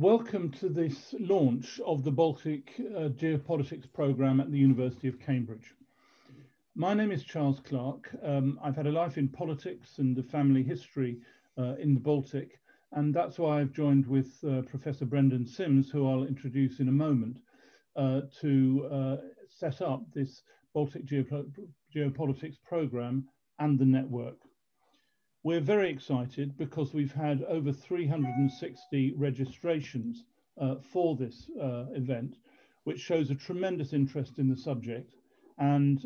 Welcome to this launch of the Baltic Geopolitics Programme at the University of Cambridge. My name is Charles Clark. I've had a life in politics and a family history in the Baltic, and that's why I've joined with Professor Brendan Sims, who I'll introduce in a moment, to set up this Baltic Geopolitics Programme and the network. We're very excited because we've had over 360 registrations for this event, which shows a tremendous interest in the subject and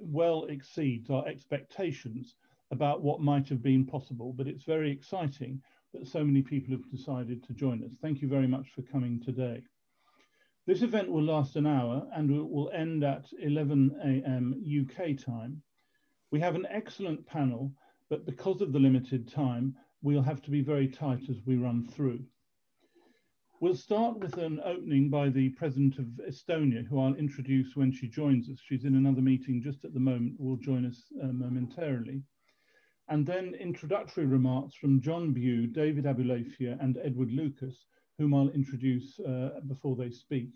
well exceeds our expectations about what might have been possible. But it's very exciting that so many people have decided to join us. Thank you very much for coming today. This event will last an hour and it will end at 11 a.m. UK time. We have an excellent panel, but because of the limited time, we'll have to be very tight as we run through. We'll start with an opening by the President of Estonia, who I'll introduce when she joins us. She's in another meeting just at the moment, will join us momentarily. And then introductory remarks from John Bew, David Abulafia, and Edward Lucas, whom I'll introduce before they speak.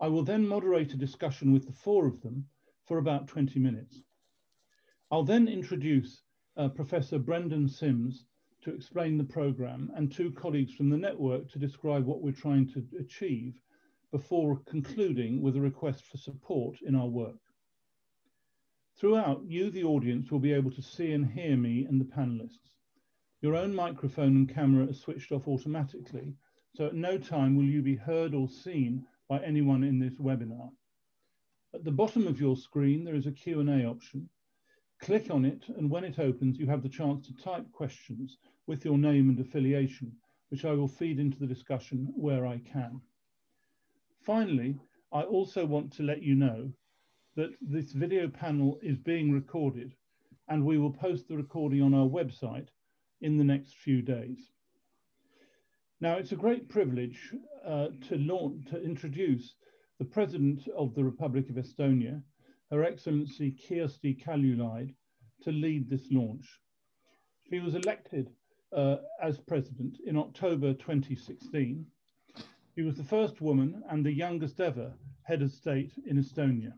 I will then moderate a discussion with the four of them for about 20 minutes. I'll then introduce Professor Brendan Sims to explain the programme and two colleagues from the network to describe what we're trying to achieve before concluding with a request for support in our work. Throughout, you, the audience, will be able to see and hear me and the panellists. Your own microphone and camera are switched off automatically, so at no time will you be heard or seen by anyone in this webinar. At the bottom of your screen, there is a Q&A option. Click on it, and when it opens, you have the chance to type questions with your name and affiliation, which I will feed into the discussion where I can. Finally, I also want to let you know that this video panel is being recorded, and we will post the recording on our website in the next few days. Now, it's a great privilege to introduce the President of the Republic of Estonia, Her Excellency Kersti Kaljulaid, to lead this launch. She was elected as president in October 2016. She was the first woman and the youngest ever head of state in Estonia.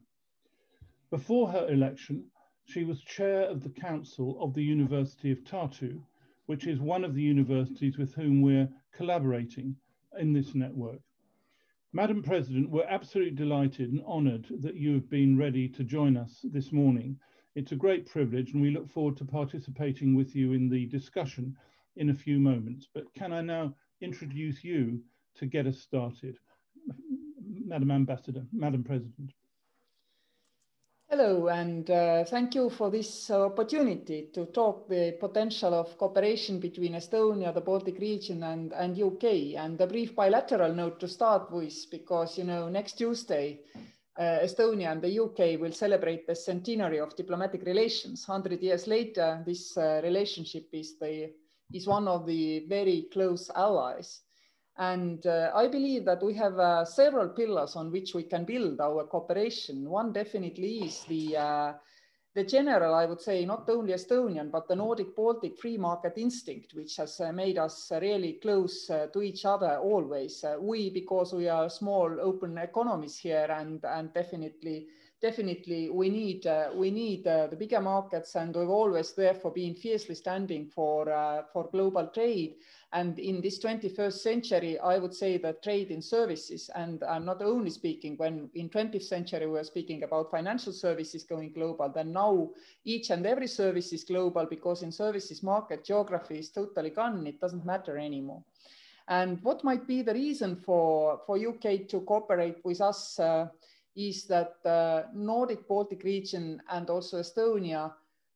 Before her election, she was chair of the council of the University of Tartu, which is one of the universities with whom we're collaborating in this network. Madam President, we're absolutely delighted and honoured that you have been ready to join us this morning. It's a great privilege and we look forward to participating with you in the discussion in a few moments. But can I now introduce you to get us started? Madam Ambassador, Madam President. Hello, and thank you for this opportunity to talk the potential of cooperation between Estonia, the Baltic region and UK, and a brief bilateral note to start with, because, you know, next Tuesday, Estonia and the UK will celebrate the centenary of diplomatic relations. 100 years later, this relationship is one of the very close allies. And I believe that we have several pillars on which we can build our cooperation. One definitely is the general, I would say, not only Estonian, but the Nordic-Baltic free market instinct, which has made us really close to each other always. We, because we are small open economies here, and definitely we need the bigger markets, and we've always therefore been fiercely standing for global trade. And in this 21st century, I would say that trade in services, and I'm not only speaking when in 20th century we were speaking about financial services going global, then now each and every service is global, because in services market geography is totally gone. It doesn't matter anymore. And what might be the reason for UK to cooperate with us is that Nordic Baltic region and also Estonia,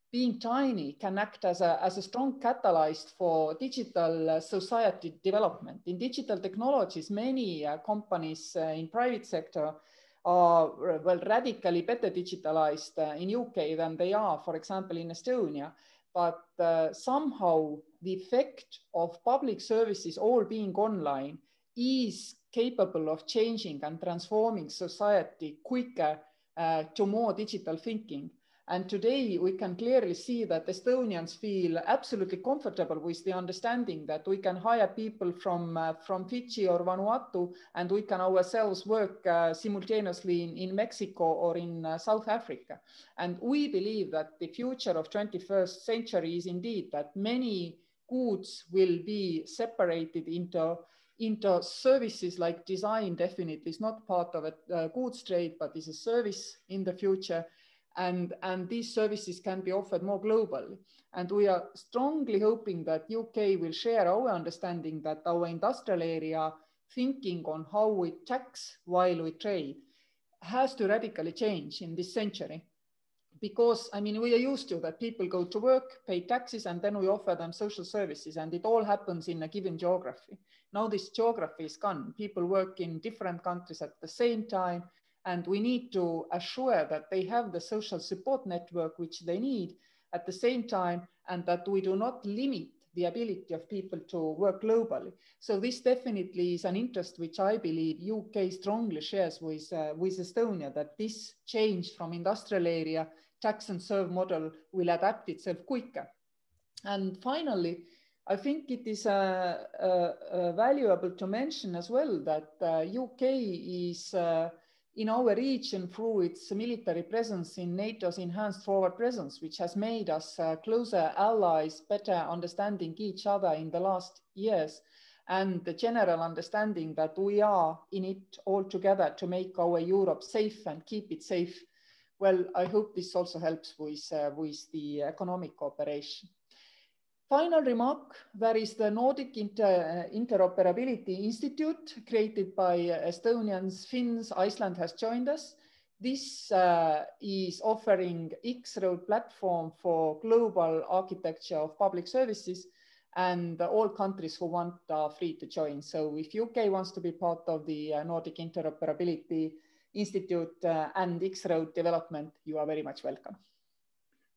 being tiny, can act as a strong catalyst for digital society development. In digital technologies, many companies in private sector are well radically better digitalized in UK than they are, for example, in Estonia. But somehow the effect of public services all being online is capable of changing and transforming society quicker to more digital thinking. And today we can clearly see that Estonians feel absolutely comfortable with the understanding that we can hire people from Fiji or Vanuatu, and we can ourselves work simultaneously in Mexico or in South Africa. And we believe that the future of 21st century is indeed that many goods will be separated into services, like design definitely is not part of a goods trade, but is a service in the future. And these services can be offered more globally. And we are strongly hoping that UK will share our understanding that our industrial area thinking on how we tax while we trade has to radically change in this century. Because, I mean, we are used to that people go to work, pay taxes, and then we offer them social services, and it all happens in a given geography. Now this geography is gone. People work in different countries at the same time, and we need to assure that they have the social support network which they need at the same time, and that we do not limit the ability of people to work globally. So this definitely is an interest which I believe UK strongly shares with Estonia, that this change from industrial area tax and serve model will adapt itself quicker. And finally, I think it is valuable to mention as well that UK is in our region through its military presence in NATO's enhanced forward presence, which has made us closer allies, better understanding each other in the last years, and the general understanding that we are in it all together to make our Europe safe and keep it safe. Well, I hope this also helps with the economic cooperation. Final remark, there is the Nordic Interoperability Institute created by Estonians, Finns. Iceland has joined us. This is offering X-Road platform for global architecture of public services, and all countries who want are free to join. So if UK wants to be part of the Nordic Interoperability Institute and X-Road development, you are very much welcome.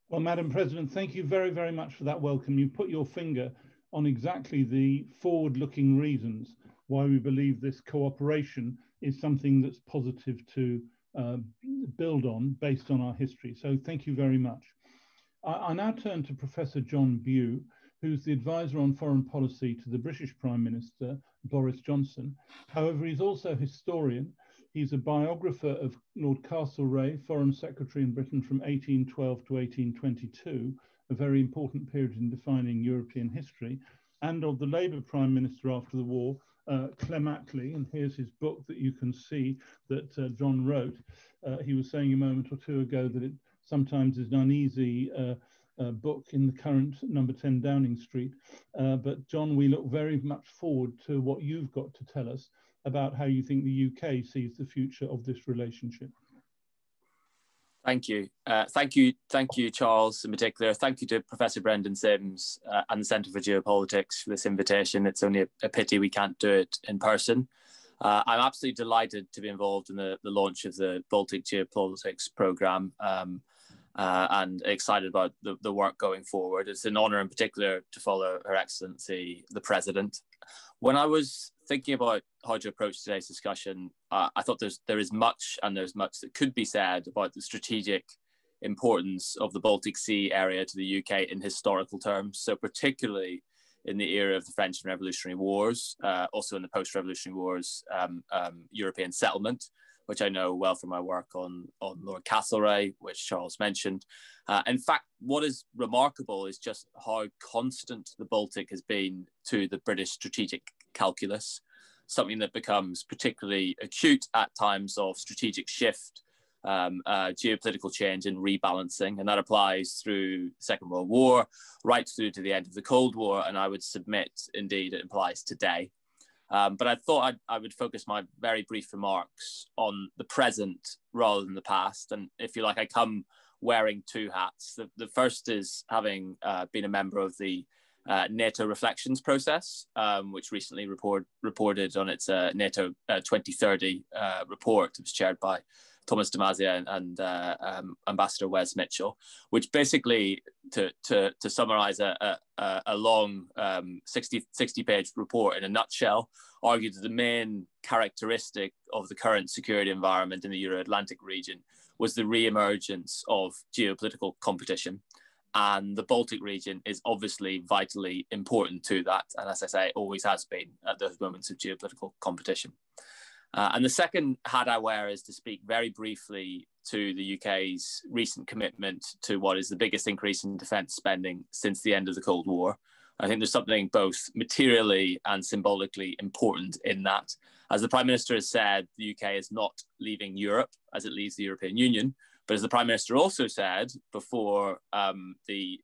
Well, Madam President, thank you very, very much for that welcome. You put your finger on exactly the forward-looking reasons why we believe this cooperation is something that's positive to build on based on our history. So thank you very much. I now turn to Professor John Bew, who's the advisor on foreign policy to the British Prime Minister, Boris Johnson. However, he's also a historian. He's a biographer of Lord Castlereagh, Foreign Secretary in Britain from 1812 to 1822, a very important period in defining European history, and of the Labour Prime Minister after the war, Clem Attlee. And here's his book that you can see that John wrote. He was saying a moment or two ago that it sometimes is an uneasy book in the current number 10 Downing Street. But John, we look very much forward to what you've got to tell us about how you think the UK sees the future of this relationship. Thank you. Thank you, Charles, in particular. Thank you to Professor Brendan Sims and the Centre for Geopolitics for this invitation. It's only a pity we can't do it in person. I'm absolutely delighted to be involved in the launch of the Baltic Geopolitics Programme and excited about the work going forward. It's an honour in particular to follow Her Excellency, the President. When I was thinking about how to approach today's discussion, I thought there is much that could be said about the strategic importance of the Baltic Sea area to the UK in historical terms. So particularly in the era of the French and Revolutionary Wars, also in the post-Revolutionary Wars, European settlement, which I know well from my work on Lord Castlereagh, which Charles mentioned. In fact, what is remarkable is just how constant the Baltic has been to the British strategic calculus, something that becomes particularly acute at times of strategic shift, geopolitical change and rebalancing. And that applies through the Second World War, right through to the end of the Cold War. And I would submit, indeed, it applies today. But I thought I would focus my very brief remarks on the present rather than the past. And if you like, I come wearing two hats. The first is having been a member of the NATO reflections process, which recently reported on its NATO 2030 report. It was chaired by Thomas Demasia and Ambassador Wes Mitchell, which basically, to summarize a long 60-page report in a nutshell, argued that the main characteristic of the current security environment in the Euro-Atlantic region was the re-emergence of geopolitical competition. And the Baltic region is obviously vitally important to that. And as I say, always has been at those moments of geopolitical competition. And the second hat I wear is to speak very briefly to the UK's recent commitment to what is the biggest increase in defence spending since the end of the Cold War. I think there's something both materially and symbolically important in that. As the Prime Minister has said, the UK is not leaving Europe as it leaves the European Union. But as the Prime Minister also said before the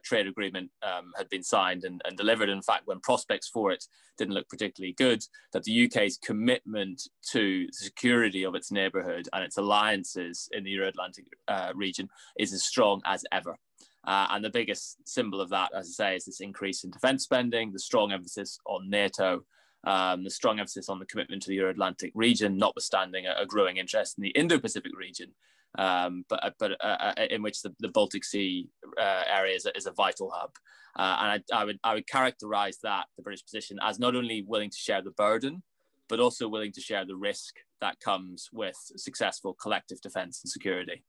trade agreement had been signed and delivered, in fact, when prospects for it didn't look particularly good, that the UK's commitment to the security of its neighbourhood and its alliances in the Euro-Atlantic region is as strong as ever. And the biggest symbol of that, as I say, is this increase in defence spending, the strong emphasis on NATO, the strong emphasis on the commitment to the Euro-Atlantic region, notwithstanding a growing interest in the Indo-Pacific region, but in which the Baltic Sea area is a vital hub. And I would characterise that, the British position, as not only willing to share the burden, but also willing to share the risk that comes with successful collective defence and security.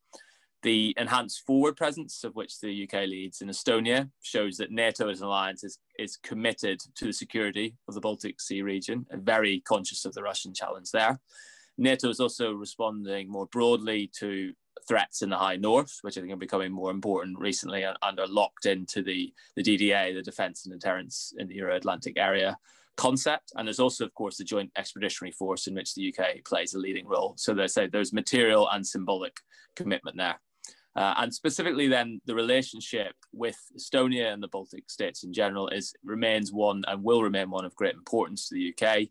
The enhanced forward presence of which the UK leads in Estonia shows that NATO as an alliance is committed to the security of the Baltic Sea region and very conscious of the Russian challenge there. NATO is also responding more broadly to threats in the high north, which I think are becoming more important recently and are locked into the DDA, the Defence and Deterrence in the Euro-Atlantic area concept. And there's also, of course, the Joint Expeditionary Force in which the UK plays a leading role. So there's material and symbolic commitment there. And specifically then, the relationship with Estonia and the Baltic states in general remains one and will remain one of great importance to the UK.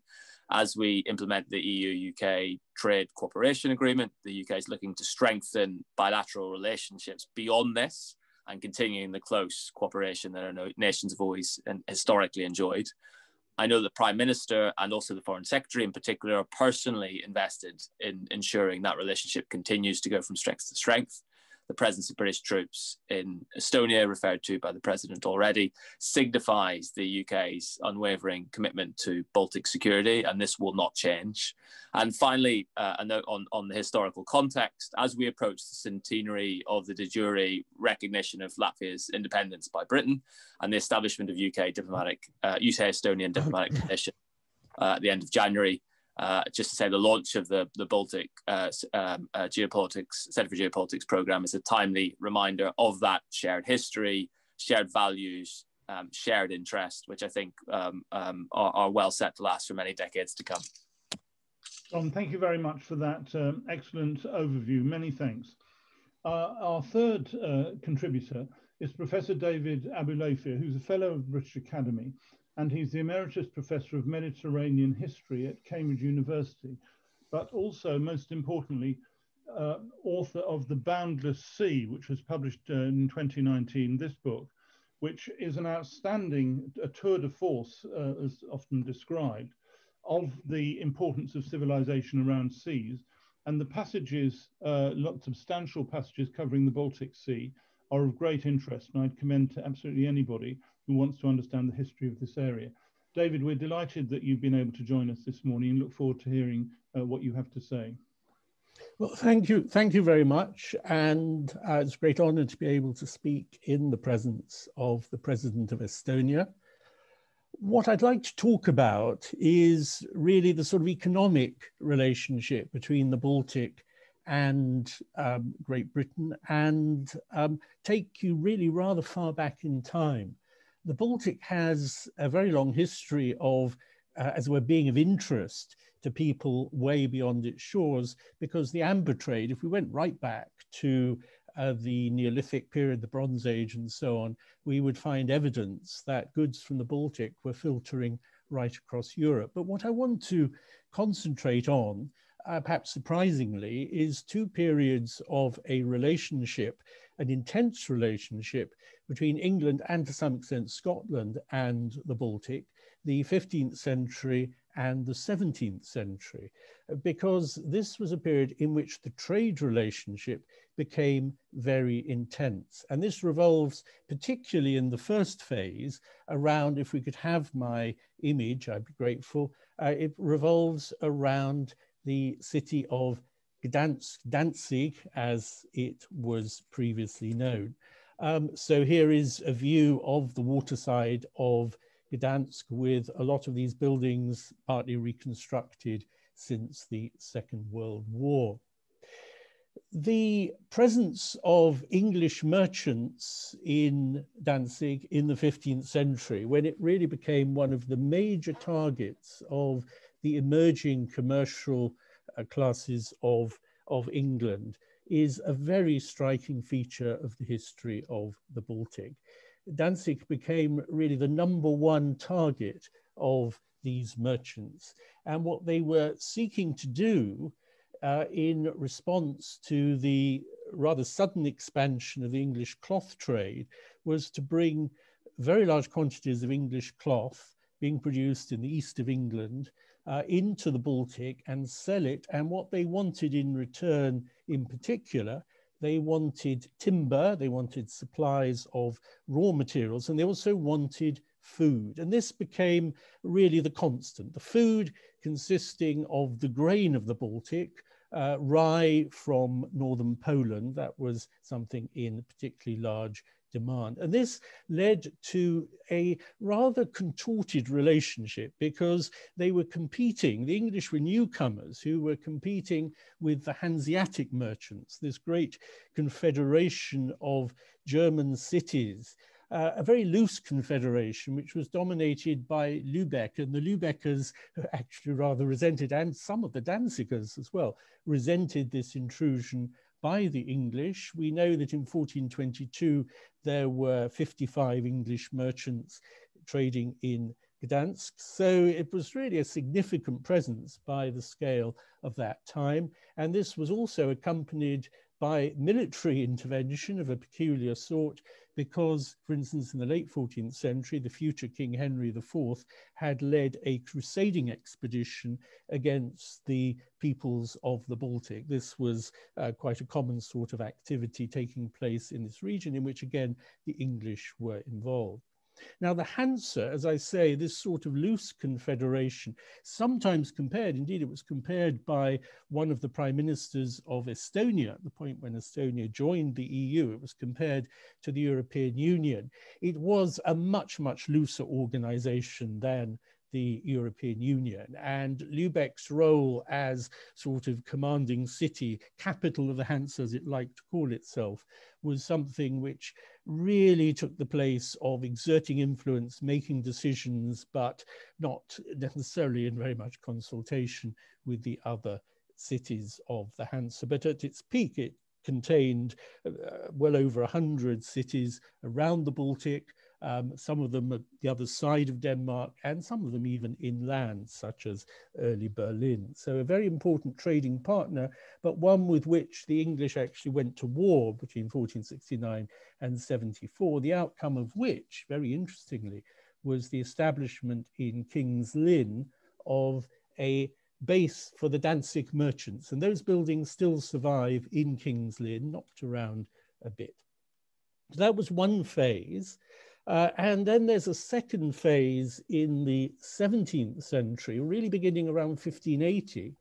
As we implement the EU-UK Trade Cooperation Agreement, the UK is looking to strengthen bilateral relationships beyond this and continuing the close cooperation that our nations have always and historically enjoyed. I know the Prime Minister and also the Foreign Secretary in particular are personally invested in ensuring that relationship continues to go from strength to strength. The presence of British troops in Estonia, referred to by the President already, signifies the UK's unwavering commitment to Baltic security, and this will not change. And finally, a note on the historical context. As we approach the centenary of the de jure recognition of Latvia's independence by Britain and the establishment of UK-Estonian diplomatic mission at the end of January, just to say the launch of the Baltic Geopolitics Centre for Geopolitics Programme is a timely reminder of that shared history, shared values, shared interest, which I think are well set to last for many decades to come. John, thank you very much for that excellent overview. Many thanks. Our third contributor is Professor David Abulafia, who's a Fellow of the British Academy, and he's the Emeritus Professor of Mediterranean History at Cambridge University, but also, most importantly, author of The Boundless Sea, which was published in 2019, this book, which is an outstanding tour de force, as often described, of the importance of civilization around seas. And the passages, substantial passages covering the Baltic Sea, are of great interest, and I'd commend to absolutely anybody who wants to understand the history of this area. David, we're delighted that you've been able to join us this morning and look forward to hearing what you have to say. Well, thank you very much. And it's a great honor to be able to speak in the presence of the President of Estonia. What I'd like to talk about is really the sort of economic relationship between the Baltic and Great Britain, and take you really rather far back in time. The Baltic has a very long history of, as it were, being of interest to people way beyond its shores, because the amber trade, if we went right back to the Neolithic period, the Bronze Age and so on, we would find evidence that goods from the Baltic were filtering right across Europe. But what I want to concentrate on, perhaps surprisingly, is two periods of a relationship, an intense relationship between England and to some extent Scotland and the Baltic, the 15th century and the 17th century, because this was a period in which the trade relationship became very intense. And this revolves, particularly in the first phase, around, if we could have my image, I'd be grateful, it revolves around the city of Gdansk, Danzig, as it was previously known. So here is a view of the waterside of Gdansk with a lot of these buildings partly reconstructed since the Second World War. The presence of English merchants in Danzig in the 15th century, when it really became one of the major targets of the emerging commercial classes of England, is a very striking feature of the history of the Baltic. Danzig became really the #1 target of these merchants. And what they were seeking to do in response to the rather sudden expansion of the English cloth trade was to bring very large quantities of English cloth being produced in the east of England into the Baltic and sell it. And what they wanted in return, in particular, they wanted timber, they wanted supplies of raw materials, and they also wanted food. And this became really the constant. The food consisting of the grain of the Baltic, rye from northern Poland, that was something in particularly large demand. And this led to a rather contorted relationship because they were competing, the English were newcomers who were competing with the Hanseatic merchants, this great confederation of German cities, a very loose confederation which was dominated by Lübeck, and the Lübeckers actually rather resented, and some of the Danzigers as well, resented this intrusion by the English. We know that in 1422 there were 55 English merchants trading in Gdansk, so it was really a significant presence by the scale of that time. And this was also accompanied by military intervention of a peculiar sort, because, for instance, in the late 14th century, the future King Henry IV had led a crusading expedition against the peoples of the Baltic. This was quite a common sort of activity taking place in this region, in which, again, the English were involved. Now, the Hanse, as I say, this sort of loose confederation, sometimes compared, indeed it was compared by one of the prime ministers of Estonia at the point when Estonia joined the EU, it was compared to the European Union. It was a much, much looser organization than the European Union, and Lübeck's role as sort of commanding city, capital of the Hanse, as it liked to call itself, was something which really took the place of exerting influence, making decisions, but not necessarily in very much consultation with the other cities of the Hanse. But at its peak, it contained well over 100 cities around the Baltic, some of them at the other side of Denmark, and some of them even inland, such as early Berlin. So a very important trading partner, but one with which the English actually went to war between 1469 and 74, the outcome of which, very interestingly, was the establishment in King's Lynn of a base for the Danzig merchants. And those buildings still survive in King's Lynn, knocked around a bit. So that was one phase. And then there's a second phase in the 17th century, really beginning around 1580,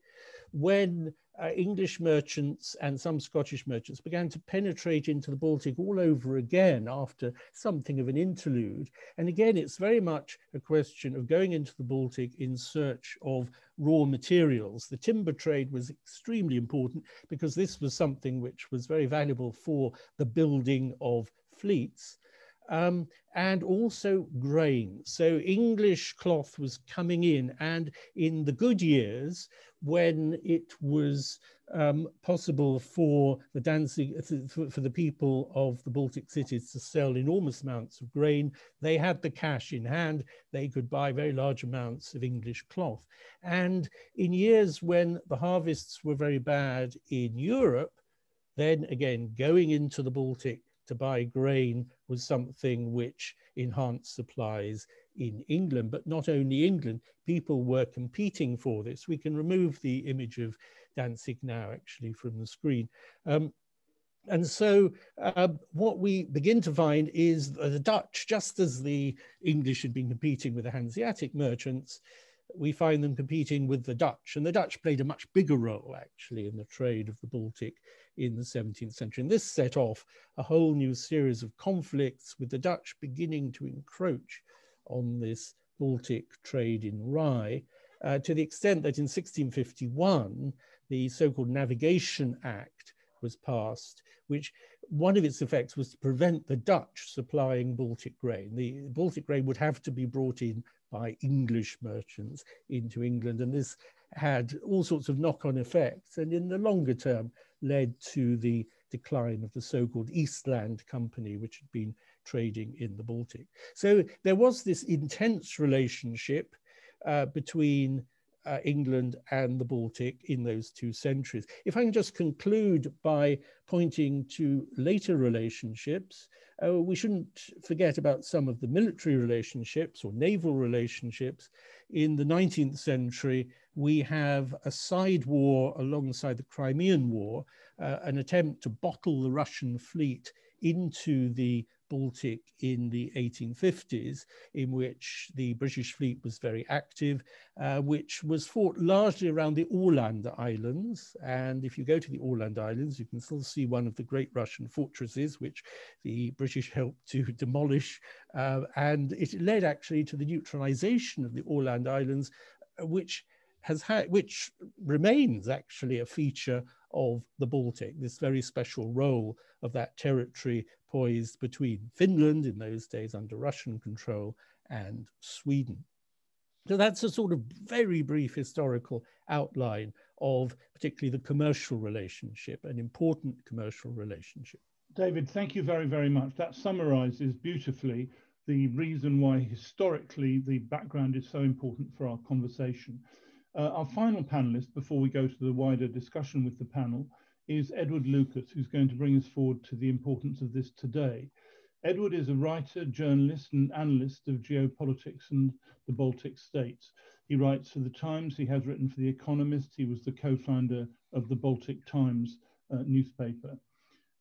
when English merchants and some Scottish merchants began to penetrate into the Baltic all over again after something of an interlude. And again, it's very much a question of going into the Baltic in search of raw materials. The timber trade was extremely important because this was something which was very valuable for the building of fleets. And also grain. So English cloth was coming in, and in the good years, when it was possible for the Danzig, for the people of the Baltic cities to sell enormous amounts of grain, they had the cash in hand, they could buy very large amounts of English cloth. And in years when the harvests were very bad in Europe, then again, going into the Baltic to buy grain was something which enhanced supplies in England, but not only England, people were competing for this. We can remove the image of Danzig now actually from the screen. And so what we begin to find is the Dutch, just as the English had been competing with the Hanseatic merchants, we find them competing with the Dutch. And the Dutch played a much bigger role, actually, in the trade of the Baltic in the 17th century. And this set off a whole new series of conflicts, with the Dutch beginning to encroach on this Baltic trade in rye, to the extent that in 1651, the so-called Navigation Act was passed, which one of its effects was to prevent the Dutch supplying Baltic grain. The Baltic grain would have to be brought in by English merchants into England, and this had all sorts of knock-on effects, and in the longer term led to the decline of the so-called Eastland Company, which had been trading in the Baltic. So there was this intense relationship between England and the Baltic in those 2 centuries. If I can just conclude by pointing to later relationships, we shouldn't forget about some of the military relationships or naval relationships. In the 19th century, we have a side war alongside the Crimean War, an attempt to bottle the Russian fleet into the Baltic in the 1850s, in which the British fleet was very active, which was fought largely around the Åland Islands. And if you go to the Åland Islands, you can still see one of the great Russian fortresses, which the British helped to demolish. And it led actually to the neutralization of the Åland Islands, which remains actually a feature of the Baltic, this very special role of that territory poised between Finland, in those days under Russian control, and Sweden. So that's a sort of very brief historical outline of particularly the commercial relationship, an important commercial relationship. David, thank you very, very much. That summarizes beautifully the reason why historically the background is so important for our conversation. Our final panelist, before we go to the wider discussion with the panel, is Edward Lucas, who's going to bring us forward to the importance of this today. Edward is a writer, journalist, and analyst of geopolitics and the Baltic states. He writes for The Times, he has written for The Economist, he was the co-founder of the Baltic Times newspaper.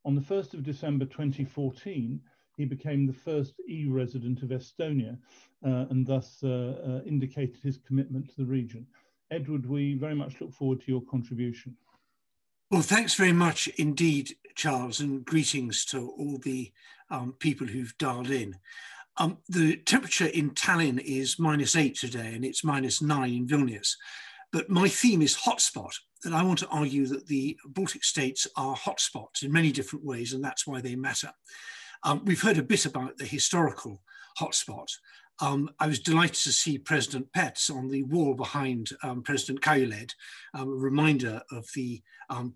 On the 1st of December 2014, he became the first EU resident of Estonia and thus indicated his commitment to the region. Edward, we very much look forward to your contribution. Well, thanks very much indeed, Charles, and greetings to all the people who've dialed in. The temperature in Tallinn is -8 today, and it's -9 in Vilnius. But my theme is hotspot, and I want to argue that the Baltic states are hotspots in many different ways, and that's why they matter. We've heard a bit about the historical hotspot. I was delighted to see President Pets on the wall behind President Kaljulaid, a reminder of the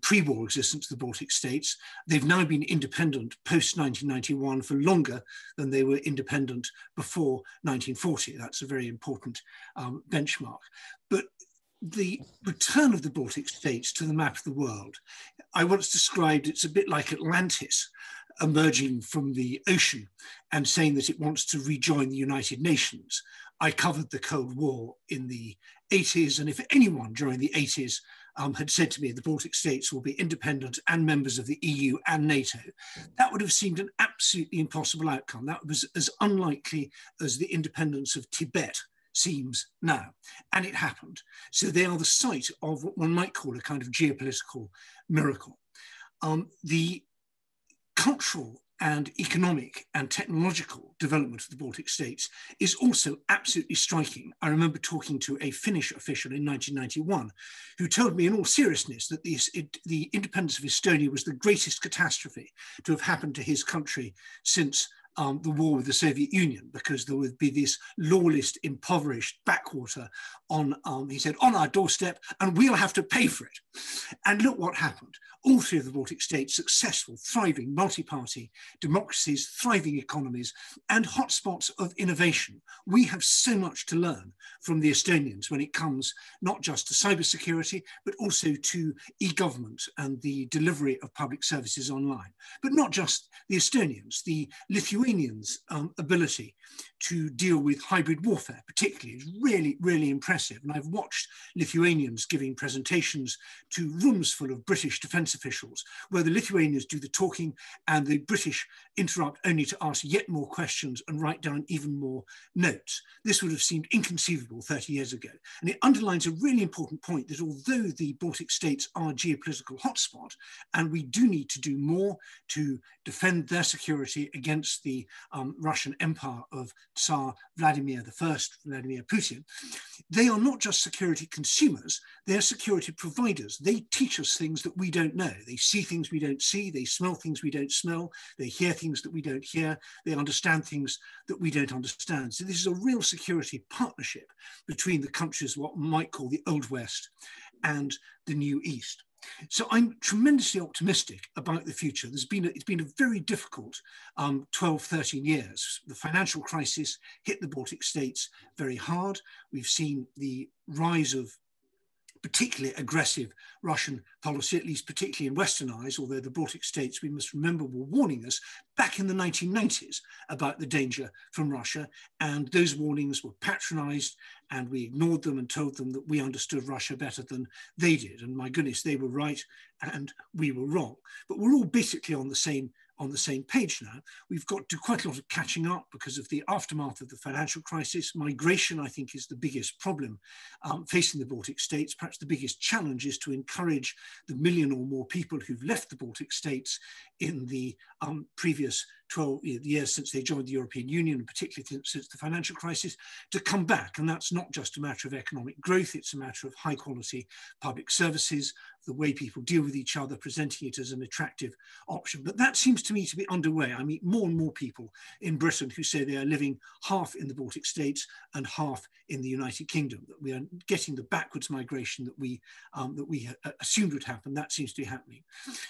pre-war existence of the Baltic states. They've now been independent post-1991 for longer than they were independent before 1940. That's a very important benchmark. But the return of the Baltic states to the map of the world, I once described it's a bit like Atlantis emerging from the ocean and saying that it wants to rejoin the United Nations. I covered the Cold War in the 80s, and if anyone during the 80s had said to me the Baltic states will be independent and members of the EU and NATO, that would have seemed an absolutely impossible outcome. That was as unlikely as the independence of Tibet seems now, and it happened. So they are the site of what one might call a kind of geopolitical miracle. The cultural and economic and technological development of the Baltic states is also absolutely striking. I remember talking to a Finnish official in 1991 who told me in all seriousness that the independence of Estonia was the greatest catastrophe to have happened to his country since the war with the Soviet Union, because there would be this lawless, impoverished backwater on, he said, on our doorstep, and we'll have to pay for it. And look what happened. All three of the Baltic states, successful, thriving, multi-party democracies, thriving economies, and hotspots of innovation. We have so much to learn from the Estonians when it comes not just to cybersecurity, but also to e-government and the delivery of public services online. But not just the Estonians, the Lithuanians Lithuanians' ability to deal with hybrid warfare, particularly, is really, really impressive. And I've watched Lithuanians giving presentations to rooms full of British defence officials, where the Lithuanians do the talking and the British interrupt only to ask yet more questions and write down even more notes. This would have seemed inconceivable 30 years ago. And it underlines a really important point that although the Baltic states are a geopolitical hotspot, and we do need to do more to defend their security against the Russian empire of Tsar Vladimir I, Vladimir Putin, they are not just security consumers, they're security providers. They teach us things that we don't know. They see things we don't see, they smell things we don't smell, they hear things that we don't hear, they understand things that we don't understand. So this is a real security partnership between the countries, what we might call the Old West and the New East. So I'm tremendously optimistic about the future. It's been a very difficult 12, 13 years. The financial crisis hit the Baltic states very hard. We've seen the rise of particularly aggressive Russian policy, at least particularly in Western eyes, although the Baltic states, we must remember, were warning us back in the 1990s about the danger from Russia. And those warnings were patronized, and we ignored them and told them that we understood Russia better than they did. And my goodness, they were right and we were wrong. But we're all basically on the same page now. We've got to do quite a lot of catching up because of the aftermath of the financial crisis. Migration, I think, is the biggest problem facing the Baltic states. Perhaps the biggest challenge is to encourage the million or more people who've left the Baltic states in the previous 12 years since they joined the European Union, and particularly since the financial crisis, to come back. And that's not just a matter of economic growth, it's a matter of high quality public services, the way people deal with each other, presenting it as an attractive option. But that seems to me to be underway. I meet more and more people in Britain who say they are living half in the Baltic states and half in the United Kingdom, that we are getting the backwards migration that we assumed would happen. That seems to be happening.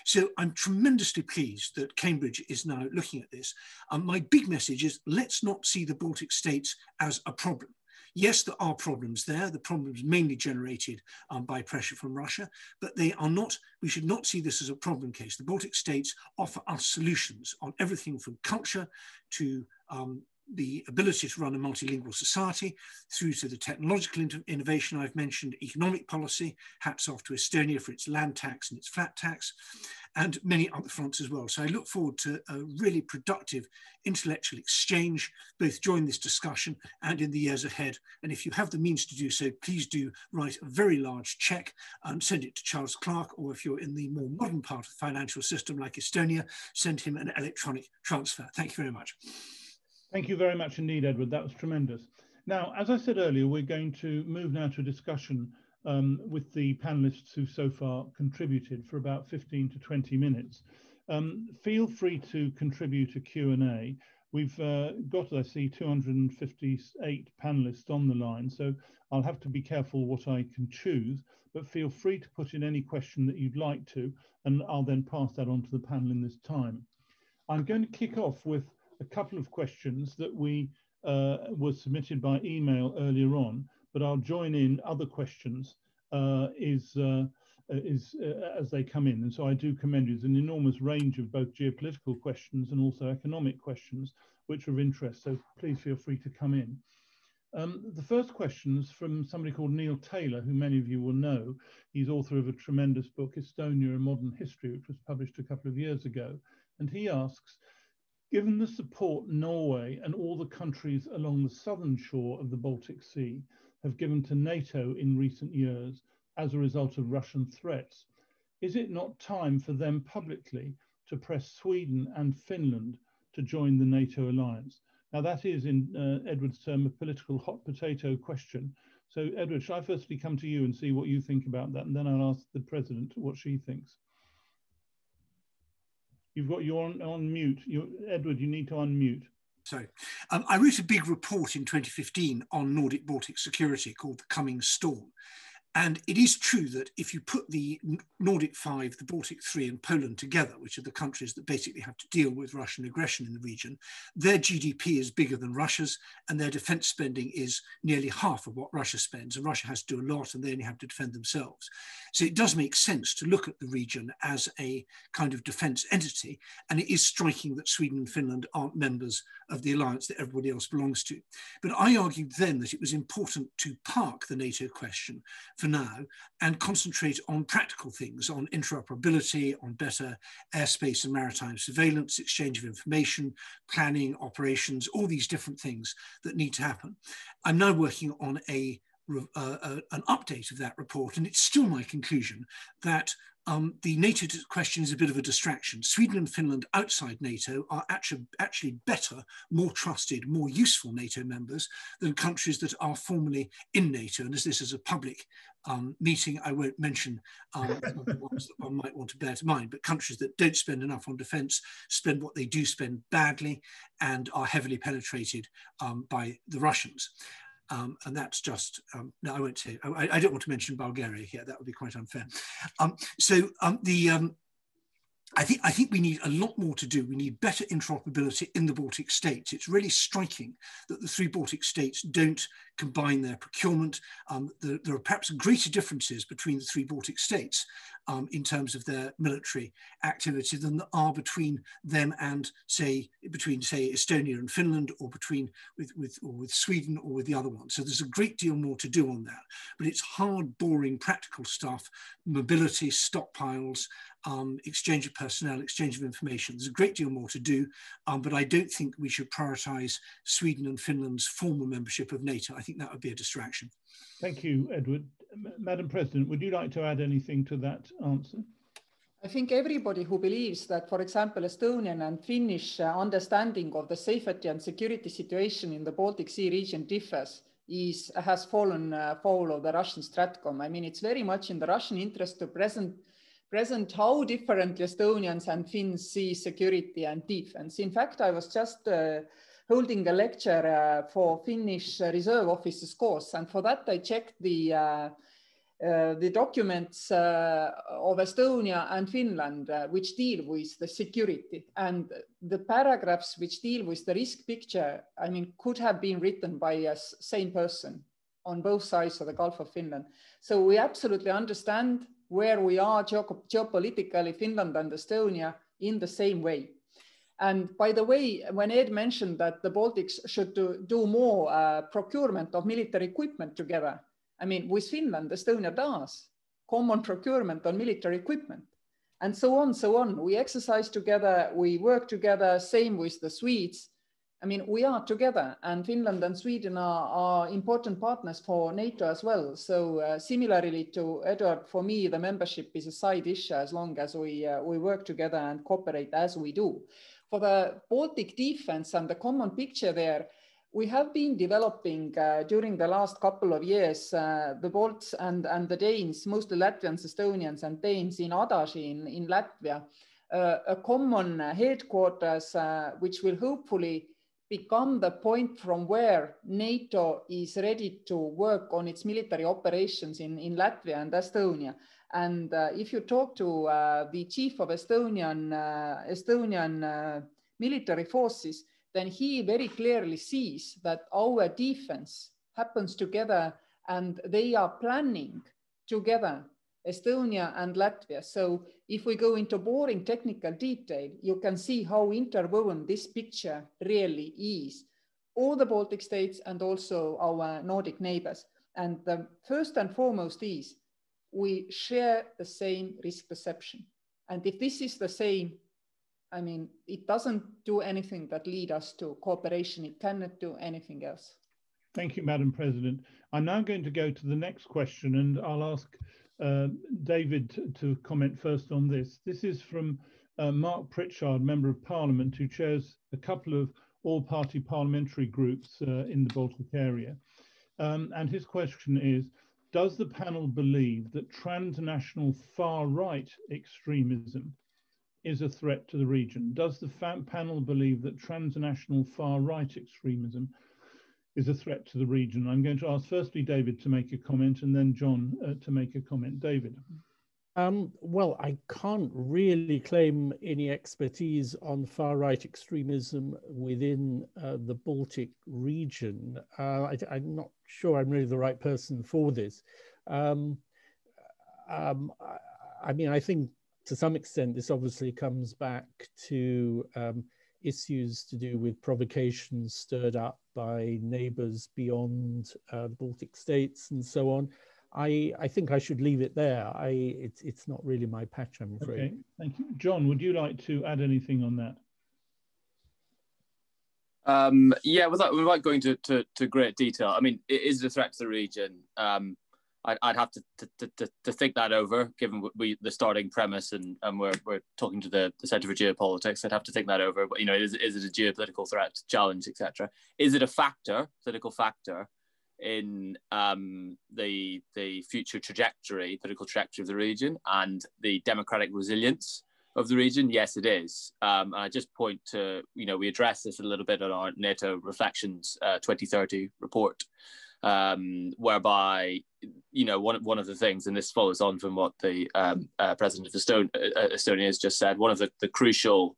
So I'm tremendously pleased that Cambridge is now looking at this. My big message is, let's not see the Baltic states as a problem. Yes, there are problems there, the problems mainly generated by pressure from Russia, but they are not, we should not see this as a problem case. The Baltic states offer us solutions on everything from culture to the ability to run a multilingual society, through to the technological innovation I've mentioned, economic policy, hats off to Estonia for its land tax and its flat tax, and many other fronts as well. So I look forward to a really productive intellectual exchange, both during this discussion and in the years ahead. And if you have the means to do so, please do write a very large check and send it to Charles Clark, or if you're in the more modern part of the financial system like Estonia, send him an electronic transfer. Thank you very much. Thank you very much indeed, Edward. That was tremendous. Now, as I said earlier, we're going to move now to a discussion with the panelists who so far contributed for about 15 to 20 minutes. Feel free to contribute a Q&A. We've got, I see, 258 panelists on the line, so I'll have to be careful what I can choose, but feel free to put in any question that you'd like to, and I'll then pass that on to the panel in this time. I'm going to kick off with a couple of questions that were submitted by email earlier on, but I'll join in other questions as they come in. And so I do commend you. There's an enormous range of both geopolitical questions and also economic questions which are of interest, so please feel free to come in. The first question is from somebody called Neil Taylor, who many of you will know. He's author of a tremendous book, Estonia, A Modern History, which was published a couple of years ago. And he asks, given the support Norway and all the countries along the southern shore of the Baltic Sea have given to NATO in recent years as a result of Russian threats, is it not time for them publicly to press Sweden and Finland to join the NATO alliance? Now that is, in Edward's term, a political hot potato question. So Edward, shall I firstly come to you and see what you think about that, and then I'll ask the President what she thinks. You've got you on mute. Edward, you need to unmute. Sorry. I wrote a big report in 2015 on Nordic-Baltic security called The Coming Storm. And it is true that if you put the Nordic 5, the Baltic 3 and Poland together, which are the countries that basically have to deal with Russian aggression in the region, their GDP is bigger than Russia's, and their defense spending is nearly half of what Russia spends. And Russia has to do a lot, and they only have to defend themselves. So it does make sense to look at the region as a kind of defense entity. And it is striking that Sweden and Finland aren't members of the alliance that everybody else belongs to. But I argued then that it was important to park the NATO question for now and concentrate on practical things, on interoperability, on better airspace and maritime surveillance, exchange of information, planning, operations, all these different things that need to happen. I'm now working on an update of that report, and it's still my conclusion that the NATO question is a bit of a distraction. Sweden and Finland outside NATO are actually better, more trusted, more useful NATO members than countries that are formally in NATO. And as this is a public meeting, I won't mention the ones that one might want to bear to mind, but countries that don't spend enough on defence, spend what they do spend badly, and are heavily penetrated by the Russians. And that's just, no, I won't say, I don't want to mention Bulgaria here, that would be quite unfair. I think we need a lot more to do. We need better interoperability in the Baltic states. It's really striking that the 3 Baltic states don't combine their procurement. There are perhaps greater differences between the 3 Baltic states in terms of their military activity than there are between them and say Estonia and Finland, or with Sweden or with the other ones. So there's a great deal more to do on that, but it's hard, boring, practical stuff, mobility, stockpiles, exchange of personnel, exchange of information. There's a great deal more to do, but I don't think we should prioritise Sweden and Finland's formal membership of NATO. I think that would be a distraction. Thank you, Edward. Madam President, would you like to add anything to that answer? I think everybody who believes that, for example, Estonian and Finnish understanding of the safety and security situation in the Baltic Sea region differs has fallen foul of the Russian Stratcom. I mean, it's very much in the Russian interest to present how differently Estonians and Finns see security and defense. In fact, I was just holding a lecture for Finnish reserve officers course, and for that I checked the documents of Estonia and Finland which deal with the security, and the paragraphs which deal with the risk picture, I mean, could have been written by a same person on both sides of the Gulf of Finland. So we absolutely understand where we are geopolitically, Finland and Estonia, in the same way. And by the way, when Ed mentioned that the Baltics should do more procurement of military equipment together, I mean, with Finland, Estonia does common procurement on military equipment, and so on, so on. We exercise together, we work together, same with the Swedes. I mean, we are together, and Finland and Sweden are important partners for NATO as well. So similarly to Edward, for me, the membership is a side issue as long as we work together and cooperate as we do. For the Baltic defense and the common picture there, we have been developing during the last couple of years, the Balts and the Danes, mostly Latvians, Estonians and Danes in Adaži in Latvia, a common headquarters which will hopefully become the point from where NATO is ready to work on its military operations in Latvia and Estonia. And if you talk to the chief of Estonian military forces, then he very clearly sees that our defense happens together and they are planning together, Estonia and Latvia. So if we go into boring technical detail, you can see how interwoven this picture really is. All the Baltic states and also our Nordic neighbors. And the first and foremost is we share the same risk perception. And if this is the same, I mean, it doesn't do anything that lead us to cooperation. It cannot do anything else. Thank you, Madam President. I'm now going to go to the next question, and I'll ask David to comment first on this. This is from Mark Pritchard, Member of Parliament, who chairs a couple of all-party parliamentary groups in the Baltic area. And his question is, does the panel believe that transnational far-right extremism is a threat to the region? Does the panel believe that transnational far-right extremism is a threat to the region. I'm going to ask firstly David to make a comment and then John to make a comment. David. Well, I can't really claim any expertise on far-right extremism within the Baltic region. I'm not sure I'm really the right person for this. I mean, I think to some extent this obviously comes back to issues to do with provocations stirred up by neighbors beyond the Baltic states and so on. I think I should leave it there. It's not really my patch, I'm afraid. Okay, thank you. John, would you like to add anything on that? Yeah, without going to great detail, I mean, it is a threat to the region. I'd have to think that over, given the starting premise, and we're talking to the Centre for Geopolitics. I'd have to think that over. But, you know, is it a geopolitical threat, challenge, etc.? Is it a factor, political factor, in the future trajectory, political trajectory of the region and the democratic resilience of the region? Yes, it is. And I just point to, you know, we address this a little bit on our NATO Reflections 2030 report, whereby, you know, one of the things, and this follows on from what the President of Estonia has just said, one of the crucial